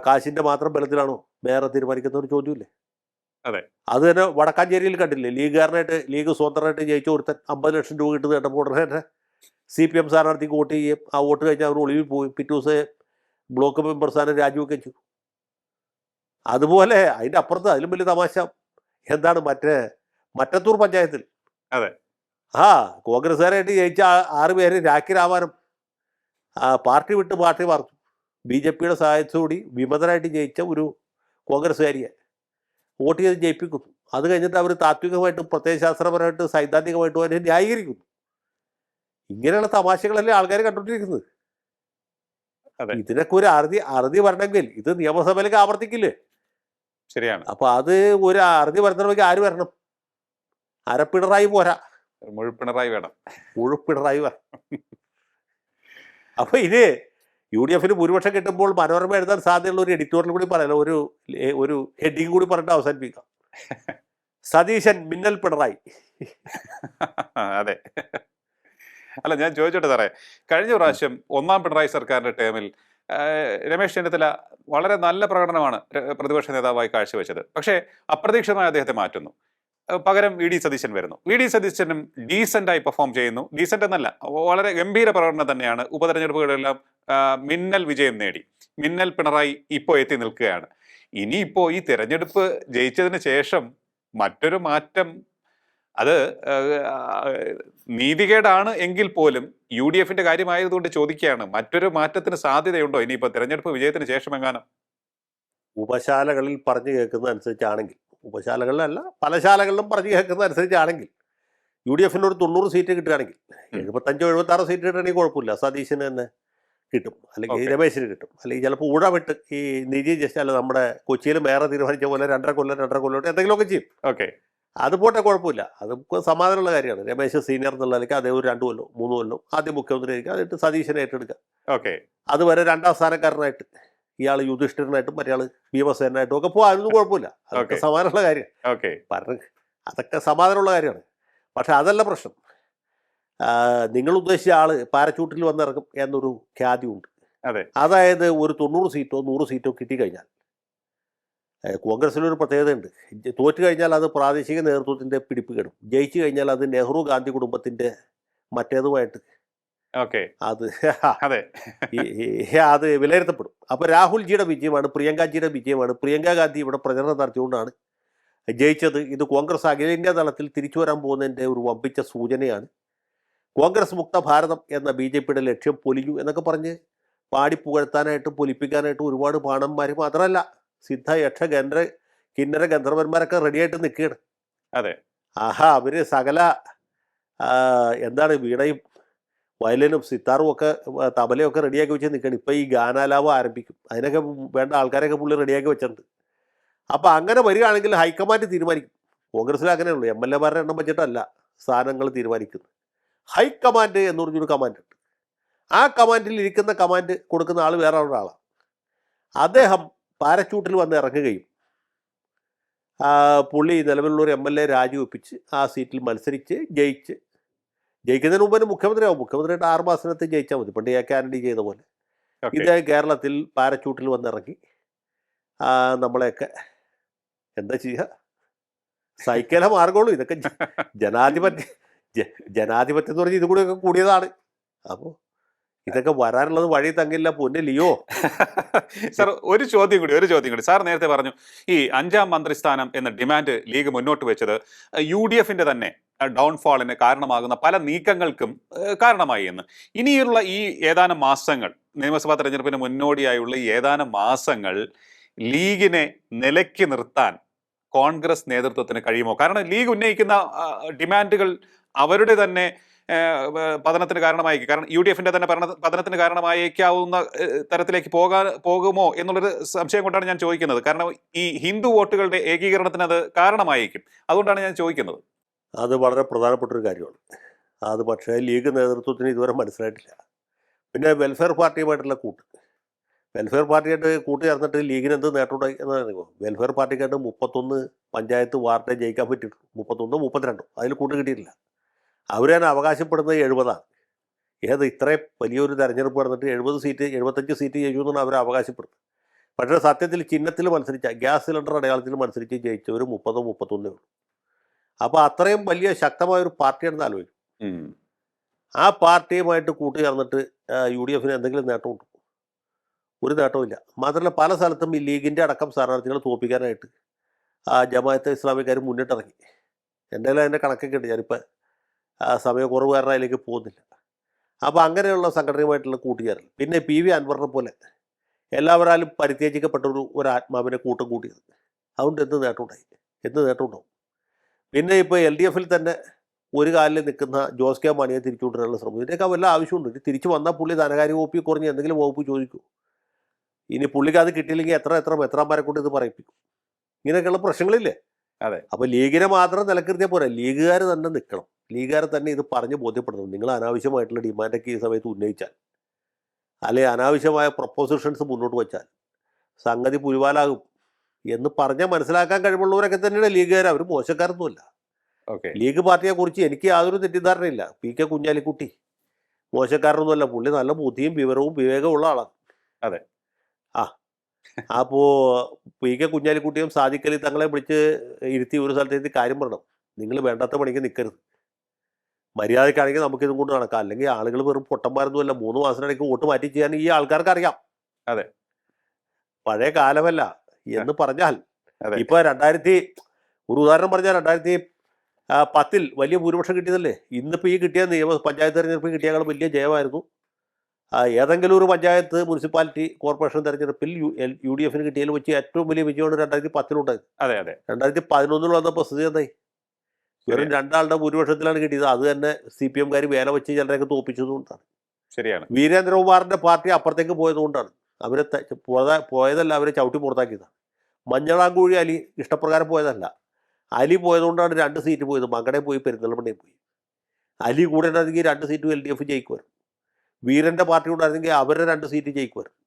കാശിൻ്റെ മാത്രം ബലത്തിലാണോ മേയറെ തീരുമാനിക്കുന്ന ഒരു ചോദ്യമില്ലേ? അതെ. അത് തന്നെ വടക്കാഞ്ചേരിയിൽ കണ്ടില്ലേ? ലീഗുകാരനായിട്ട് ലീഗ് സ്വതന്ത്രമായിട്ട് ജയിച്ച ഒരുത്തൻ 50 ലക്ഷം രൂപ കിട്ടുന്ന കേട്ടപ്പോൾ ഉടനെ തന്നെ CPM സ്ഥാനാർത്ഥിക്ക് വോട്ട് ചെയ്യും. ആ വോട്ട് കഴിഞ്ഞാൽ അവർ ഒളിവിൽ പോയി. പിറ്റേ ദിവസം ബ്ലോക്ക് മെമ്പർ സ്ഥാനം രാജിവെക്കുകയും ചെയ്തു. അതുപോലെ അതിൻ്റെ അപ്പുറത്ത് അതിലും വലിയ തമാശ എന്താണ്? മറ്റത്തൂർ പഞ്ചായത്തിൽ അതെ. കോൺഗ്രസ്സുകാരായിട്ട് ജയിച്ച 6 പേര് രാഖി രാമാനം പാർട്ടി വിട്ട് പാർട്ടി മാർത്തു. BJPയുടെ സഹായത്തോടുകൂടി വിമതരായിട്ട് ജയിച്ച ഒരു കോൺഗ്രസ്സുകാരിയെ വോട്ട് ചെയ്ത് ജയിപ്പിക്കുന്നു. അത് കഴിഞ്ഞിട്ട് അവർ താത്വികമായിട്ടും പ്രത്യയശാസ്ത്രപരമായിട്ടും സൈദ്ധാന്തികമായിട്ടും അതിനെ ന്യായീകരിക്കുന്നു. ഇങ്ങനെയുള്ള തമാശകളല്ലേ ആൾക്കാർ കണ്ടുകൊണ്ടിരിക്കുന്നത്. അതെ. ഇതിനൊക്കെ ഒരു അറുതി വരണമെങ്കിൽ ഇത് നിയമസഭയിലേക്ക് ആവർത്തിക്കില്ലേ? ശരിയാണ്. അപ്പൊ അത് ഒരു അറുതി വരണമെങ്കിൽ ആര് വരണം? അരപ്പിണറായി പോരാ, മുഴുപ്പിണറായി വേണം. മുഴുപ്പിണറായി വരണം. അപ്പൊ ഇത് UDF ഭൂരിപക്ഷം കിട്ടുമ്പോൾ മനോരമ എഴുതാൻ സാധ്യതയുള്ള ഒരു എഡിറ്റോറിയൽ കൂടി പറയല്ലോ, ഒരു ഹെഡിങ് കൂടി പറഞ്ഞിട്ട് അവസാനിപ്പിക്കാം. സതീശൻ മിന്നൽ പിണറായി. അതെ. അല്ല, ഞാൻ ചോദിച്ചോട്ടെ സാറേ, കഴിഞ്ഞ പ്രാവശ്യം 1ാം പിണറായി സർക്കാരിന്റെ ടേമിൽ രമേശ് ചെന്നിത്തല വളരെ നല്ല പ്രകടനമാണ് പ്രതിപക്ഷ നേതാവായി കാഴ്ചവെച്ചത്. പക്ഷേ അപ്രതീക്ഷിതമായി അദ്ദേഹത്തെ മാറ്റുന്നു. പകരം VD സതീശൻ വരുന്നു. VD സതീശനും ഡീസെന്റായി പെർഫോം ചെയ്യുന്നു. ഡീസെന്റ് എന്നല്ല, വളരെ ഗംഭീര പ്രകടനം തന്നെയാണ്. ഉപതെരഞ്ഞെടുപ്പുകളെല്ലാം മിന്നൽ വിജയം നേടി. മിന്നൽ പിണറായി ഇപ്പോൾ എത്തി നിൽക്കുകയാണ്. ഇനിയിപ്പോ ഈ തിരഞ്ഞെടുപ്പ് ജയിച്ചതിന് ശേഷം മറ്റൊരു മാറ്റം, അത് നീതികേടാണ് എങ്കിൽ പോലും UDFന്റെ കാര്യമായതുകൊണ്ട് ചോദിക്കുകയാണ്, മറ്റൊരു മാറ്റത്തിന് സാധ്യതയുണ്ടോ ഇനിയിപ്പോ തിരഞ്ഞെടുപ്പ് വിജയത്തിന് ശേഷം എങ്ങാനും? ഉപശാലകളിൽ പറഞ്ഞു കേൾക്കുന്ന അനുസരിച്ചാണെങ്കിൽ, ഉപശാലകളിലല്ല പല ശാലകളിലും പറഞ്ഞു കേൾക്കുന്ന അനുസരിച്ചാണെങ്കിൽ UDF ഒരു 90 സീറ്റ് കിട്ടുകയാണെങ്കിൽ, 75-76 സീറ്റ് കിട്ടുകയാണെങ്കിൽ കുഴപ്പമില്ല, സതീശന് തന്നെ കിട്ടും, അല്ലെങ്കിൽ രമേശിന് കിട്ടും, അല്ലെങ്കിൽ ചിലപ്പോൾ ഊഴ വിട്ട് ഈ നിധി ജസ്റ്റ് അല്ല നമ്മുടെ കൊച്ചിയിൽ മേയറെ തീരുമാനിച്ച പോലെ 2.5 കൊല്ലം എന്തെങ്കിലുമൊക്കെ ചെയ്യും. ഓക്കെ, അത് പോട്ടെ, കുഴപ്പമില്ല, അത് സമാധാനമുള്ള കാര്യമാണ്. രമേശ് സീനിയർ എന്നുള്ള നിലയ്ക്ക് അതേ ഒരു 2 കൊല്ലോ 3 കൊല്ലോ ആദ്യം മുഖ്യമന്ത്രി ആയിരിക്കും, അതിട്ട് സതീശനെ ഏറ്റെടുക്കുക. ഓക്കെ, അതുവരെ 2ാം സ്ഥാനക്കാരനായിട്ട് ഇയാൾ യുധിഷ്ഠിരനായിട്ടും മറ്റേ ഭീമസേനായിട്ടും ഒക്കെ പോകാൻ അതൊന്നും കുഴപ്പമില്ല, അതൊക്കെ സമാധാനമുള്ള കാര്യം. ഓക്കെ, അതൊക്കെ സമാധാനമുള്ള കാര്യമാണ്. പക്ഷെ അതല്ല പ്രശ്നം. നിങ്ങൾ ഉദ്ദേശിച്ച ആള് പാരച്ചൂട്ടിൽ വന്നിറങ്ങും എന്നൊരു ഖ്യാതിയുണ്ട്. അതെ. അതായത് ഒരു 90 സീറ്റോ 100 സീറ്റോ കിട്ടിക്കഴിഞ്ഞാൽ, കോൺഗ്രസിനൊരു പ്രത്യേകതയുണ്ട്. തോറ്റു കഴിഞ്ഞാൽ അത് പ്രാദേശിക നേതൃത്വത്തിൻ്റെ പിടിപ്പ് കെടും, ജയിച്ചു കഴിഞ്ഞാൽ അത് നെഹ്റു ഗാന്ധി കുടുംബത്തിൻ്റെ മറ്റേതുമായിട്ട് അത് വിലയിരുത്തപ്പെടും. അപ്പോൾ രാഹുൽജിയുടെ വിജയമാണ്, പ്രിയങ്കാജിയുടെ വിജയമാണ്. പ്രിയങ്ക ഗാന്ധി ഇവിടെ പ്രചരണം നടത്തിയുകൊണ്ടാണ് ജയിച്ചത്. ഇത് കോൺഗ്രസ് അഖിലേന്ത്യാ തലത്തിൽ തിരിച്ചു വരാൻ പോകുന്നതിൻ്റെ ഒരു വമ്പിച്ച സൂചനയാണ്. കോൺഗ്രസ് മുക്ത ഭാരതം എന്ന BJPയുടെ ലക്ഷ്യം പൊലിഞ്ഞു എന്നൊക്കെ പറഞ്ഞ് പാടിപ്പുകഴ്ത്താനായിട്ടും പൊലിപ്പിക്കാനായിട്ടും ഒരുപാട് പാണന്മാർ, മാത്രമല്ല സിദ്ധ യക്ഷ കിന്നര ഗന്ധർവന്മാരൊക്കെ റെഡിയായിട്ട് നിൽക്കുകയാണ്. അതെ. അവർ സകല എന്താണ് വീണയും വയലിനും സിത്താറും ഒക്കെ തബലയും ഒക്കെ റെഡിയാക്കി വെച്ച് നിൽക്കുകയാണ്. ഇപ്പോൾ ഈ ഗാനാലാപം ആരംഭിക്കും, അതിനൊക്കെ വേണ്ട ആൾക്കാരൊക്കെ പുള്ളി റെഡിയാക്കി വെച്ചിട്ടുണ്ട്. അപ്പോൾ അങ്ങനെ വരികയാണെങ്കിൽ ഹൈക്കമാൻഡ് തീരുമാനിക്കും. കോൺഗ്രസ്സിൽ അങ്ങനെയുള്ളൂ, MLA-മാരുടെ എണ്ണം വെച്ചിട്ടല്ല സ്ഥാനങ്ങൾ തീരുമാനിക്കുന്നത്. ഹൈക്കമാൻഡ് എന്ന് പറഞ്ഞൊരു കമാൻഡ് ഉണ്ട്. ആ കമാൻഡിൽ ഇരിക്കുന്ന കമാൻഡ് കൊടുക്കുന്ന ആൾ വേറെ ഒരാളാണ്. അദ്ദേഹം പാരച്ചൂട്ടിൽ വന്ന് ഇറങ്ങുകയും പുള്ളി നിലവിലുള്ളൊരു MLA രാജിവെപ്പിച്ച് ആ സീറ്റിൽ മത്സരിച്ച് ജയിക്കുന്നതിന് മുമ്പ് തന്നെ മുഖ്യമന്ത്രിയാവും. മുഖ്യമന്ത്രിയുടെ 6 മാസത്തിനകത്ത് ജയിച്ചാൽ മതി, പണ്ട് AK ആന്റണി ചെയ്ത പോലെ. ഇത് കേരളത്തിൽ പാരച്ചൂട്ടിൽ വന്നിറങ്ങി നമ്മളെയൊക്കെ എന്താ ചെയ്യുക? സൈക്കിളെ മാർഗമുള്ളൂ. ഇതൊക്കെ ജനാധിപത്യം എന്ന് പറഞ്ഞാൽ ഇത് കൂടെയൊക്കെ കൂടിയതാണ്. അപ്പോൾ ഇതൊക്കെ വരാനുള്ളത് വഴി തങ്ങില്ല പൊന്നെ ലിയോ. സാർ, ഒരു ചോദ്യം കൂടി. സാർ നേരത്തെ പറഞ്ഞു ഈ 5ാം മന്ത്രിസ്ഥാനം എന്ന ഡിമാൻഡ് ലീഗ് മുന്നോട്ട് വെച്ചത് UDFന്റെ തന്നെ ഡൗൺഫാളിന് കാരണമാകുന്ന പല നീക്കങ്ങൾക്കും കാരണമായി എന്ന്. ഇനിയുള്ള ഈ ഏതാനും മാസങ്ങൾ, നിയമസഭാ തെരഞ്ഞെടുപ്പിന് മുന്നോടിയായുള്ള ഈ ഏതാനും മാസങ്ങൾ ലീഗിനെ നിലയ്ക്ക് നിർത്താൻ കോൺഗ്രസ് നേതൃത്വത്തിന് കഴിയുമോ? കാരണം ലീഗ് ഉന്നയിക്കുന്ന ഡിമാൻഡുകൾ അവരുടെ തന്നെ പതനത്തിന് കാരണമായി, കാരണം UDFന്റെ തന്നെ പതനത്തിന് കാരണമായേക്കാവുന്ന തരത്തിലേക്ക് പോകുമോ എന്നുള്ളൊരു സംശയം കൊണ്ടാണ് ഞാൻ ചോദിക്കുന്നത്. കാരണം ഈ ഹിന്ദു വോട്ടുകളുടെ ഏകീകരണത്തിന് അത് കാരണമായേക്കും. അതുകൊണ്ടാണ് ഞാൻ ചോദിക്കുന്നത്. അത് വളരെ പ്രധാനപ്പെട്ടൊരു കാര്യമാണ്. അത് പക്ഷേ ലീഗ് നേതൃത്വത്തിന് ഇതുവരെ മനസ്സിലായിട്ടില്ല. പിന്നെ വെൽഫെയർ പാർട്ടിയുമായിട്ടുള്ള വെൽഫെയർ പാർട്ടിയായിട്ട് ചേർന്നിട്ട് ലീഗിന് എന്ത് നേട്ടമുണ്ടായി എന്ന് പറയുമ്പോൾ, വെൽഫെയർ പാർട്ടിക്കായിട്ട് 31 പഞ്ചായത്ത് വാർഡേ ജയിക്കാൻ പറ്റിയിട്ടുള്ളൂ. 31, 32 അതിൽ കൂട്ട് കിട്ടിയിട്ടില്ല. അവർ തന്നെ അവകാശപ്പെടുന്നത് 70ആണ്. ഇത്രയും വലിയൊരു തെരഞ്ഞെടുപ്പ് നടന്നിട്ട് 70 സീറ്റ് 75 സീറ്റ് ജയിച്ചു എന്നാണ് അവർ അവകാശപ്പെടുന്നത്. പക്ഷേ സത്യത്തിൽ ചിഹ്നത്തിൽ മത്സരിച്ച ഗ്യാസ് സിലിണ്ടർ അടയാളത്തിൽ മത്സരിച്ച് ജയിച്ചവർ 30-31 ഉള്ളൂ. അപ്പോൾ അത്രയും വലിയ ശക്തമായൊരു പാർട്ടിയാണെന്ന് ആലോചിക്കും. ആ പാർട്ടിയുമായിട്ട് കൂട്ടുചേർന്നിട്ട് UDF എന്തെങ്കിലും നേട്ടമുണ്ടോ? ഒരു നേട്ടവുമില്ല. മാത്രമല്ല പല സ്ഥലത്തും ഈ ലീഗിൻ്റെ അടക്കം സ്ഥാനാർത്ഥികളെ തോൽപ്പിക്കാനായിട്ട് ജമാഅത്തെ ഇസ്ലാമിക്കാർ മുന്നിട്ടിറങ്ങി. എൻ്റെ അതിൻ്റെ കണക്കൊക്കെ ഉണ്ട്. ഞാനിപ്പോൾ സമയക്കുറവ് കാരണം അതിലേക്ക് പോകുന്നില്ല. അപ്പോൾ അങ്ങനെയുള്ള സംഘടനയുമായിട്ടുള്ള കൂട്ടുചേരൽ. പിന്നെ PV അൻവറിനെ പോലെ എല്ലാവരാലും പരിത്യജിക്കപ്പെട്ട ഒരു ആത്മാവിനെ കൂട്ടം കൂട്ടിയത്. അതുകൊണ്ട് എന്ത് നേട്ടമുണ്ടായി? എന്ത് നേട്ടമുണ്ടാവും? പിന്നെ ഇപ്പോൾ LDF തന്നെ ഒരു കാലിൽ നിൽക്കുന്ന ജോസ് കെ മാണിയെ തിരിച്ചു കൊണ്ടുവരാനുള്ള ശ്രമം. ഇതിൻ്റെയൊക്കെ വല്ല ആവശ്യമുണ്ട്? ഇത് തിരിച്ചു വന്നാൽ പുള്ളി ധനകാര്യ വകുപ്പിൽ കുറഞ്ഞ് എന്തെങ്കിലും വകുപ്പ് ചോദിക്കൂ. ഇനി പുള്ളിക്ക് അത് കിട്ടിയില്ലെങ്കിൽ എത്ര മെത്രാന്മാരെ കൊണ്ട് ഇത് പറയിപ്പിക്കും. ഇങ്ങനെയൊക്കെയുള്ള പ്രശ്നങ്ങളില്ലേ? അതെ. അപ്പോൾ ലീഗിനെ മാത്രം നിലനിർത്തിയാൽ പോരാ, ലീഗുകാർ തന്നെ നിൽക്കണം. ലീഗുകാരെ തന്നെ ഇത് പറഞ്ഞ് ബോധ്യപ്പെടണം. നിങ്ങൾ അനാവശ്യമായിട്ടുള്ള ഡിമാൻഡൊക്കെ ഈ സമയത്ത് ഉന്നയിച്ചാൽ, അല്ലെങ്കിൽ അനാവശ്യമായ പ്രൊപ്പോസിഷൻസ് മുന്നോട്ട് വച്ചാൽ സംഗതി പുലിവാലാകും എന്ന് പറഞ്ഞാൽ മനസ്സിലാക്കാൻ കഴിവുള്ളവരൊക്കെ തന്നെയാണ് ലീഗുകാർ. അവർ മോശക്കാരൊന്നുമല്ല. ലീഗ് പാർട്ടിയെക്കുറിച്ച് എനിക്ക് യാതൊരു തെറ്റിദ്ധാരണയില്ല. PK കുഞ്ഞാലിക്കുട്ടി മോശക്കാരനൊന്നുമല്ല. പുള്ളി നല്ല ബുദ്ധിയും വിവരവും വിവേകവും ഉള്ള ആളാണ്. അതെ. അപ്പോൾ PK കുഞ്ഞാലിക്കുട്ടിയും സാദിഖ് അലി തങ്ങളെ വിളിച്ച് ഇരുത്തി ഒരു സ്ഥലത്തേക്ക് കാര്യം പറയണം. നിങ്ങൾ വേണ്ടാത്ത പണിക്ക് നിൽക്കരുത്. മര്യാദയ്ക്കാണെങ്കിൽ നമുക്കിതും കൊണ്ട് നടക്കാം. അല്ലെങ്കിൽ ആളുകൾ വെറും പൊട്ടന്മാരൊന്നുമല്ല. 3 മാസത്തിനിടയ്ക്ക് വോട്ട് മാറ്റി ചെയ്യാൻ ഈ ആൾക്കാർക്ക് അറിയാം. അതെ. പഴയ കാലമല്ല എന്ന് പറഞ്ഞാൽ ഇപ്പോൾ ഒരു ഉദാഹരണം പറഞ്ഞാൽ 2010 വലിയ ഭൂരിപക്ഷം കിട്ടിയതല്ലേ. ഇന്നിപ്പോൾ ഈ കിട്ടിയ പഞ്ചായത്ത് തെരഞ്ഞെടുപ്പിൽ കിട്ടിയതിനേക്കാൾ വലിയ ജയമായിരുന്നു. ഏതെങ്കിലും ഒരു പഞ്ചായത്ത് മുനിസിപ്പാലിറ്റി കോർപ്പറേഷൻ തെരഞ്ഞെടുപ്പിൽ UDF കിട്ടിയതിൽ വെച്ച് ഏറ്റവും വലിയ വിജയമാണ് 2010 അതെ അതെ. 2011 വന്നപ്പോൾ സ്ഥിതി എന്തായി? വെറും 2 ആളുടെ ഭൂരിപക്ഷത്തിലാണ് കിട്ടിയത്. അത് തന്നെ CPM വേല വെച്ച് ചിലരെയൊക്കെ തോൽപ്പിച്ചതുകൊണ്ടാണ്. ശരിയാണ്. വീരേന്ദ്രകുമാറിൻ്റെ പാർട്ടി അപ്പുറത്തേക്ക് പോയതുകൊണ്ടാണ്. അവരെ പോയതല്ല, അവരെ ചവിട്ടി പുറത്താക്കിയതാണ്. മഞ്ഞളാംകുഴി അലി ഇഷ്ടപ്രകാരം പോയതല്ല. അലി പോയതുകൊണ്ടാണ് 2 സീറ്റ് പോയത്. മങ്കടയിൽ പോയി, പെരിന്തൽമണ്ണയിൽ പോയി. അലി കൂടെ ഉണ്ടായിരുന്നെങ്കിൽ 2 സീറ്റും LDF ജയിക്കുമായിരുന്നു. വീരൻ്റെ പാർട്ടി ഉണ്ടായിരുന്നെങ്കിൽ അവരുടെ 2 സീറ്റ് ജയിക്കുമായിരുന്നു.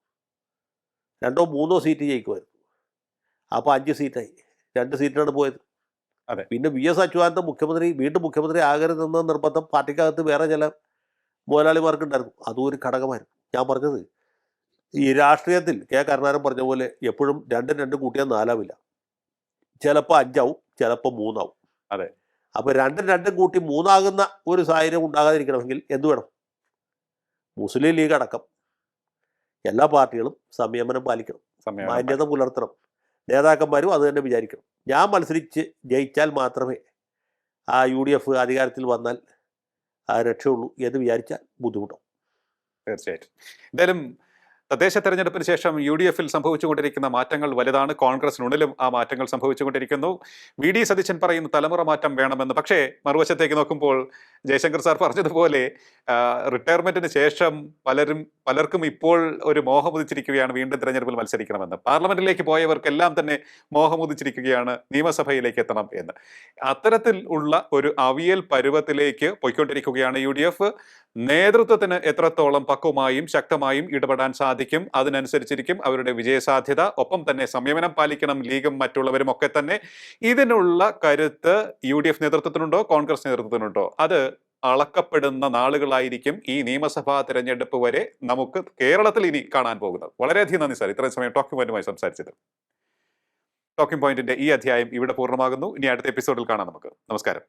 2-3 സീറ്റ് ജയിക്കുമായിരുന്നു. അപ്പോൾ 5 സീറ്റായി. 2 സീറ്റാണ് പോയത്. അതെ. പിന്നെ VS അച്യുതാനന്ദൻ വീണ്ടും മുഖ്യമന്ത്രി ആകരുതെന്ന നിർബന്ധം പാർട്ടിക്കകത്ത് വേറെ ചില മുതലാളിമാർക്കുണ്ടായിരുന്നു. അതും ഒരു ഘടകമായിരുന്നു. ഞാൻ പറഞ്ഞത് ഈ രാഷ്ട്രീയത്തിൽ കരുണാകരൻ പറഞ്ഞ പോലെ എപ്പോഴും 2 കൂട്ടിയാൽ 4 ആവില്ല. ചിലപ്പോൾ 5 ആവും, ചിലപ്പോൾ 3 ആവും. അതെ. അപ്പോൾ 2 കൂട്ടി 3 ആകുന്ന ഒരു സാഹചര്യം ഉണ്ടാകാതിരിക്കണമെങ്കിൽ എന്ത് വേണം? മുസ്ലിം ലീഗ് അടക്കം എല്ലാ പാർട്ടികളും സംയമനം പാലിക്കണം, മാന്യത പുലർത്തണം. നേതാക്കന്മാരും അത് തന്നെ വിചാരിക്കണം. ഞാൻ മത്സരിച്ച് ജയിച്ചാൽ മാത്രമേ UDF അധികാരത്തിൽ വന്നാൽ രക്ഷയുള്ളൂ എന്ന് വിചാരിച്ചാൽ ബുദ്ധിമുട്ടാവും. തീർച്ചയായിട്ടും. എന്തായാലും തദ്ദേശ തെരഞ്ഞെടുപ്പിന് ശേഷം UDF സംഭവിച്ചുകൊണ്ടിരിക്കുന്ന മാറ്റങ്ങൾ വലുതാണ്. കോൺഗ്രസിനുള്ളിലും ആ മാറ്റങ്ങൾ സംഭവിച്ചുകൊണ്ടിരിക്കുന്നു. VD സതീശൻ പറയുന്നു തലമുറ മാറ്റം വേണമെന്ന്. പക്ഷേ മറുവശത്തേക്ക് നോക്കുമ്പോൾ ജയശങ്കർ സാർ പറഞ്ഞതുപോലെ റിട്ടയർമെന്റിന് ശേഷം പലർക്കും ഇപ്പോൾ ഒരു മോഹമുദിച്ചിരിക്കുകയാണ് വീണ്ടും തെരഞ്ഞെടുപ്പിൽ മത്സരിക്കണമെന്ന്. പാർലമെന്റിലേക്ക് പോയവർക്കെല്ലാം തന്നെ മോഹമുദിച്ചിരിക്കുകയാണ് നിയമസഭയിലേക്ക് എത്തണം എന്ന്. അത്തരത്തിൽ ഉള്ള ഒരു അവിയൽ പരുവത്തിലേക്ക് പോയിക്കൊണ്ടിരിക്കുകയാണ് UDF. നേതൃത്വത്തിന് എത്രത്തോളം പക്വമായും ശക്തമായും ഇടപെടാൻ സാധിക്കും, അതിനനുസരിച്ചിരിക്കും അവരുടെ വിജയസാധ്യത. ഒപ്പം തന്നെ സംയമനം പാലിക്കണം ലീഗും മറ്റുള്ളവരും ഒക്കെ തന്നെ. ഇതിനുള്ള കരുത്ത് UDF നേതൃത്വത്തിനുണ്ടോ, കോൺഗ്രസ് നേതൃത്വത്തിനുണ്ടോ? അത് അളക്കപ്പെടുന്ന നാളുകളായിരിക്കും ഈ നിയമസഭാ തെരഞ്ഞെടുപ്പ് വരെ നമുക്ക് കേരളത്തിൽ ഇനി കാണാൻ പോകുന്നത്. വളരെയധികം നന്ദി സാർ, ഇത്രയും സമയം ടോക്കിംഗ് പോയിന്റുമായി സംസാരിച്ചത്. ടോക്കിംഗ് പോയിന്റിന്റെ ഈ അധ്യായം ഇവിടെ പൂർണ്ണമാകുന്നു. ഇനി അടുത്ത എപ്പിസോഡിൽ കാണാം നമുക്ക്. നമസ്കാരം.